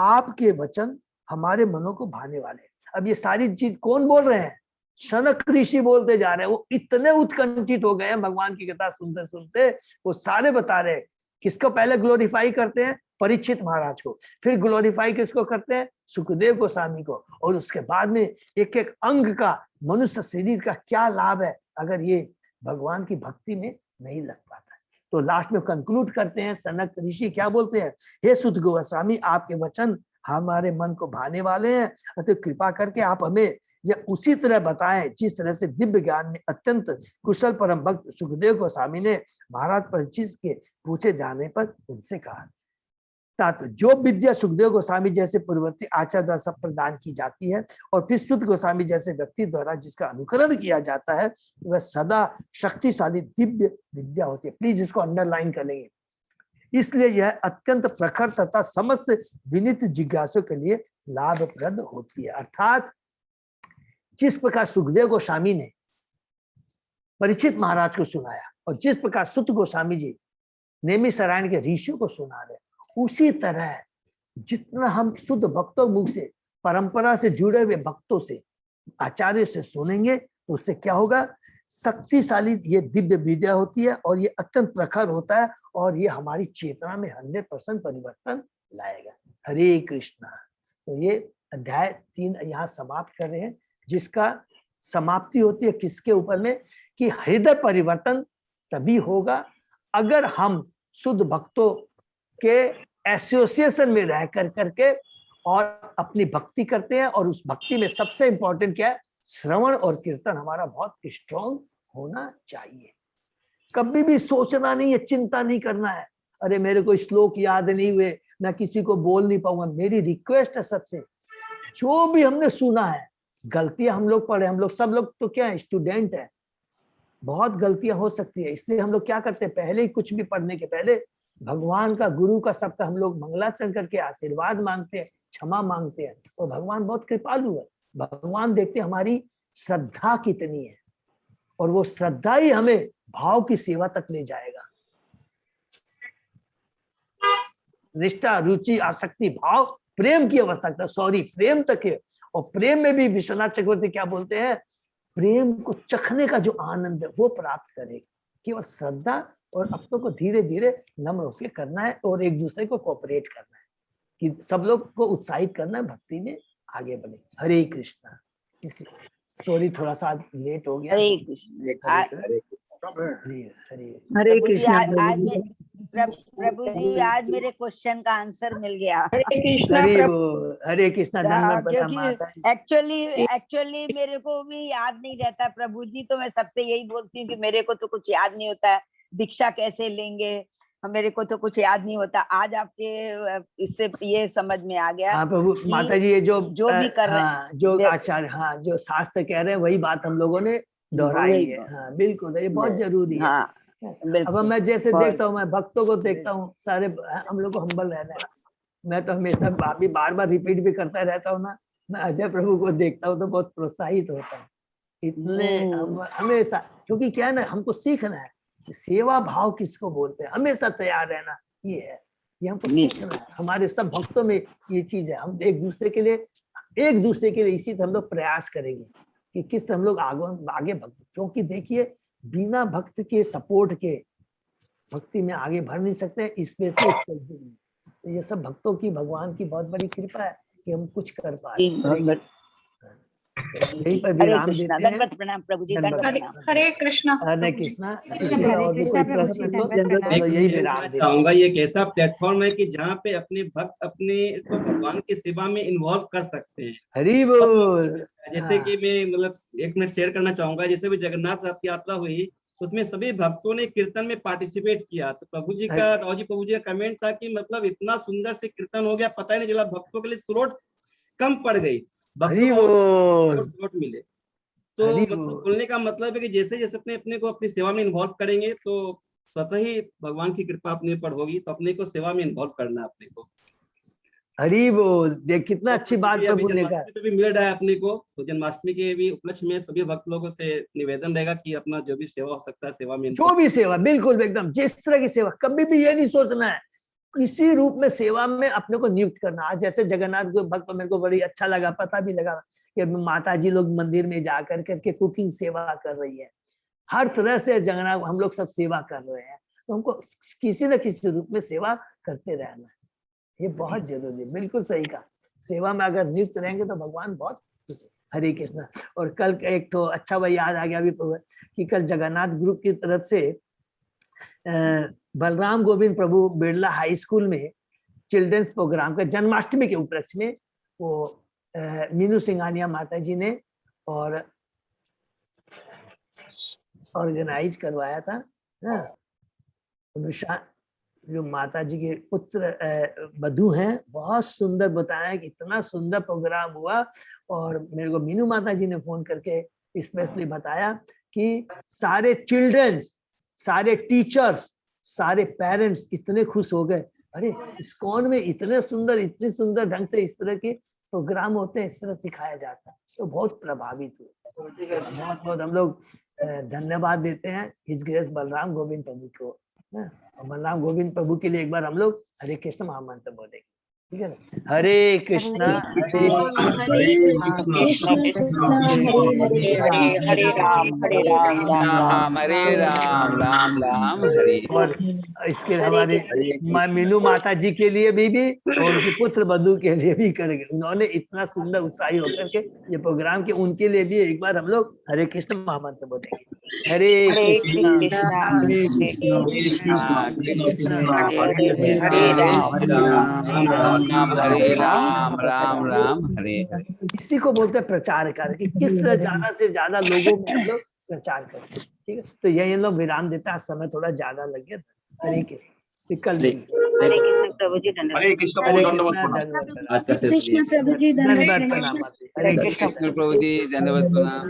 आपके वचन हमारे मनों को भाने वाले। अब ये सारी चीज कौन बोल रहे हैं? शनक ऋषि बोलते जा रहे हैं। वो इतने उत्कंठित हो गए हैं भगवान की कथा सुनते सुनते, वो सारे बता रहे हैं। किसको पहले ग्लोरीफाई करते हैं? परीक्षित महाराज को। फिर ग्लोरीफाई किसको करते हैं? सुखदेव गोस्वामी को। और उसके बाद में एक एक अंग का, मनुष्य शरीर का क्या लाभ है अगर ये भगवान की भक्ति में नहीं लग पाता। तो लास्ट में कंक्लूड करते हैं, सनक ऋषि क्या बोलते हैं? हे सुत गोस्वामी, आपके वचन हमारे मन को भाने वाले हैं, अतः कृपा करके आप हमें यह उसी तरह बताएं जिस तरह से दिव्य ज्ञान में अत्यंत कुशल परम भक्त सुखदेव गोस्वामी ने महाराज परीक्षित के पूछे जाने पर उनसे कहा। तात्पर्य, जो विद्या सुखदेव गोस्वामी जैसे पूर्ववर्ती आचार्य द्वारा सब प्रदान की जाती है और फिर सुत गोस्वामी जैसे व्यक्ति द्वारा जिसका अनुकरण किया जाता है, वह सदा शक्तिशाली दिव्य विद्या होती है। प्लीज इसको अंडरलाइन कर लेंगे। इसलिए यह अत्यंत प्रखर तथा समस्त विनीत जिज्ञासु के लिए लाभप्रद होती है। अर्थात जिस प्रकार सुखदेव गोस्वामी ने परीक्षित महाराज को सुनाया और जिस प्रकार सुत गोस्वामी जी नैमिषारण्य के ऋषियों को सुना रहे, उसी तरह जितना हम शुद्ध भक्तों मुख से, परंपरा से जुड़े हुए भक्तों से, आचार्य से सुनेंगे तो उससे क्या होगा? शक्तिशाली ये दिव्य विद्या होती है और ये अत्यंत प्रखर होता है और ये हमारी चेतना में 100% परिवर्तन लाएगा। हरे कृष्णा। तो ये अध्याय 3 यहाँ समाप्त कर रहे हैं, जिसका समाप्ति होती है किसके ऊपर में? कि हृदय परिवर्तन तभी होगा अगर हम शुद्ध भक्तों के एसोसिएशन में रह करके और अपनी भक्ति करते हैं। और उस भक्ति में सबसे इंपॉर्टेंट क्या है? श्रवण और कीर्तन हमारा बहुत स्ट्रॉन्ग होना चाहिए। कभी भी सोचना नहीं है, चिंता नहीं करना है, अरे मेरे को श्लोक याद नहीं हुए, मैं किसी को बोल नहीं पाऊंगा। मेरी रिक्वेस्ट है सबसे, जो भी हमने सुना है, गलतियां हम लोग पढ़े, हम लोग सब लोग तो क्या है, स्टूडेंट है, बहुत गलतियां हो सकती है। इसलिए हम लोग क्या करते हैं, पहले ही कुछ भी पढ़ने के पहले भगवान का, गुरु का, सबका हम लोग मंगलाचरण करके आशीर्वाद मांगते हैं, क्षमा मांगते हैं। और भगवान बहुत कृपालु है। भगवान देखते हमारी श्रद्धा कितनी है और वो श्रद्धा ही हमें भाव की सेवा तक ले जाएगा। निष्ठा, रुचि, आसक्ति, भाव, प्रेम की अवस्था तक, प्रेम तक है। और प्रेम में भी विश्वनाथ चक्रवर्ती क्या बोलते हैं? प्रेम को चखने का जो आनंद है वो प्राप्त करेगा। केवल श्रद्धा और अपनों को धीरे धीरे नम्र होकर करना है और एक दूसरे को कोऑपरेट करना है, कि सब लोग को उत्साहित करना है भक्ति में आगे बढ़े। हरे कृष्णा। सॉरी थोड़ा सा लेट हो गया। हरे कृष्ण। हरे प्रभु जी, कृष्णा। प्रभु जी आज मेरे क्वेश्चन का आंसर मिल गया। हरे कृष्णा हरे प्रभु। वो हरे कृष्णा। धन्यवाद प्रणाम माता जी। एक्चुअली मेरे को भी याद नहीं रहता प्रभु जी, तो मैं सबसे यही बोलती हूँ कि मेरे को तो कुछ याद नहीं होता है, दीक्षा कैसे लेंगे मेरे को तो कुछ याद नहीं होता। आज आपके इससे ये समझ में आ गया। हाँ प्रभु माता जी, ये जो भी कर रहे हाँ, जो आचार्य, हाँ जो शास्त्र कह रहे हैं वही बात हम लोगों ने दोहराई है। हाँ बिल्कुल, ये बहुत जरूरी है। हाँ, अब मैं जैसे देखता हूँ, मैं भक्तों को देखता हूँ, सारे हम लोग को हम्बल रहना है। मैं तो हमेशा अभी बार बार रिपीट भी करता रहता हूँ ना, मैं अजय प्रभु को देखता हूँ तो बहुत प्रोत्साहित होता हूँ। इतने हमेशा, क्योंकि क्या है ना, हमको सीखना है सेवा भाव किसको बोलते हैं, हमेशा तैयार रहना, ये है, ये हमको सीखना है। हमारे सब भक्तों में ये चीज है। हम एक दूसरे के लिए इसी तरह हम लोग प्रयास करेंगे कि किस तरह हम लोग आगे भक्त, क्योंकि देखिए बिना भक्त के सपोर्ट के भक्ति में आगे बढ़ नहीं सकते, स्पेशली इस कलयुग में। तो ये सब भक्तों की, भगवान की बहुत बड़ी कृपा है कि हम कुछ कर पा रहे हैं। यहीं पर विराम देते हैं। दंडवत प्रणाम प्रभु जी, दंडवत प्रणाम। हरे कृष्णा। हरे कृष्णा। किसी का और भी कोई प्रश्न तो यही विराम देते हैं। चाहूंगा ये एक ऐसा प्लेटफॉर्म है कि जहाँ पे अपने भक्त अपने को भगवान की सेवा में इन्वॉल्व कर सकते हैं। हरि बोल। जैसे कि मैं मतलब 1 मिनट शेयर करना चाहूंगा। जैसे भी जगन्नाथ रथ यात्रा हुई, उसमें सभी भक्तों ने कीर्तन में पार्टिसिपेट किया। तो प्रभु जी का कमेंट था कि मतलब इतना सुंदर से कीर्तन हो गया, पता ही नहीं चला, भक्तों के लिए स्लोट कम पड़ गई, भक्तों को स्लोट मिले। तो मतलब बोलने का मतलब है कि जैसे जैसे अपने को अपनी सेवा में इन्वॉल्व करेंगे तो स्वतः ही भगवान की कृपा अपने ऊपर होगी। तो अपने को सेवा में इन्वॉल्व करना है अपने को। हरि बोल। देख कितना अच्छी बात प्रभु ने कहा। जन्माष्टमी पे भी मिल रहा है अपने को, तो जन्माष्टमी के भी उपलक्ष्य में सभी भक्त लोगों से निवेदन रहेगा कि अपना जो भी सेवा हो सकता है सेवा में, जो भी सेवा, बिल्कुल एकदम जिस तरह की सेवा, कभी भी ये नहीं सोचना है किसी रूप में सेवा में अपने को नियुक्त करना। आज जैसे जगन्नाथ भक्त मेरे को बड़ी अच्छा लगा, पता भी लगा कि माता जी लोग मंदिर में जा करके कुकिंग सेवा कर रही है। हर तरह से जगन्नाथ हम लोग सब सेवा कर रहे हैं, तो हमको किसी न किसी रूप में सेवा करते रहना है, ये बहुत जरूरी है। बिल्कुल सही कहा, सेवा में अगर नियुक्त रहेंगे तो भगवान बहुत खुश है। हरे कृष्णा। और कल एक तो अच्छा वह याद आ गया अभी कि कल जगन्नाथ ग्रुप की तरफ से बलराम गोविंद प्रभु बिरला हाई स्कूल में चिल्ड्रंस प्रोग्राम का जन्माष्टमी के उपलक्ष्य में वो मीनू सिंघानिया माता जी ने और ऑर्गेनाइज करवाया था। अनुषा जो माता जी के पुत्र बधू हैं, बहुत सुंदर बताया कि इतना सुंदर प्रोग्राम हुआ। और मेरे को मीनू माता जी ने फोन करके स्पेशली बताया कि सारे चिल्ड्रंस, सारे टीचर्स, सारे पेरेंट्स इतने खुश हो गए, अरे इस्कॉन में इतने सुंदर ढंग से इस तरह के प्रोग्राम होते हैं, इस तरह सिखाया जाता है, तो बहुत प्रभावित हुए। बहुत बहुत हम लोग धन्यवाद देते हैं हिज ग्रेस बलराम गोविंद प्रभु को। और बलराम गोविंद प्रभु के लिए एक बार हम लोग हरे कृष्ण महामंत्र बोलेंगे, ठीक है ना? हरे कृष्णा हरे हरे राम हरे राम हरे। और इसके हमारे मीनू माता जी के लिए भी और उनके पुत्र बधू के लिए भी करेंगे। उन्होंने इतना सुंदर उत्साही होकर के ये प्रोग्राम के, उनके लिए भी एक बार हम लोग हरे कृष्ण महामंत्र बोलेंगे। हरे कृष्णा राम राम हरे हरे। इसी को बोलते हैं प्रचार कार्य, कि किस तरह ज्यादा से ज्यादा लोगों में हम लोग प्रचार करते हैं, ठीक है। तो यही हम लोग विराम देते हैं, समय थोड़ा ज्यादा लग गया। हरे कृष्ण। कल हरे कृष्ण प्रभु जी, धन्यवाद। हरे कृष्ण कृष्ण प्रभु जी, धन्यवाद प्रणाम। हरे कृष्ण प्रभु जी, धन्यवाद प्रणाम।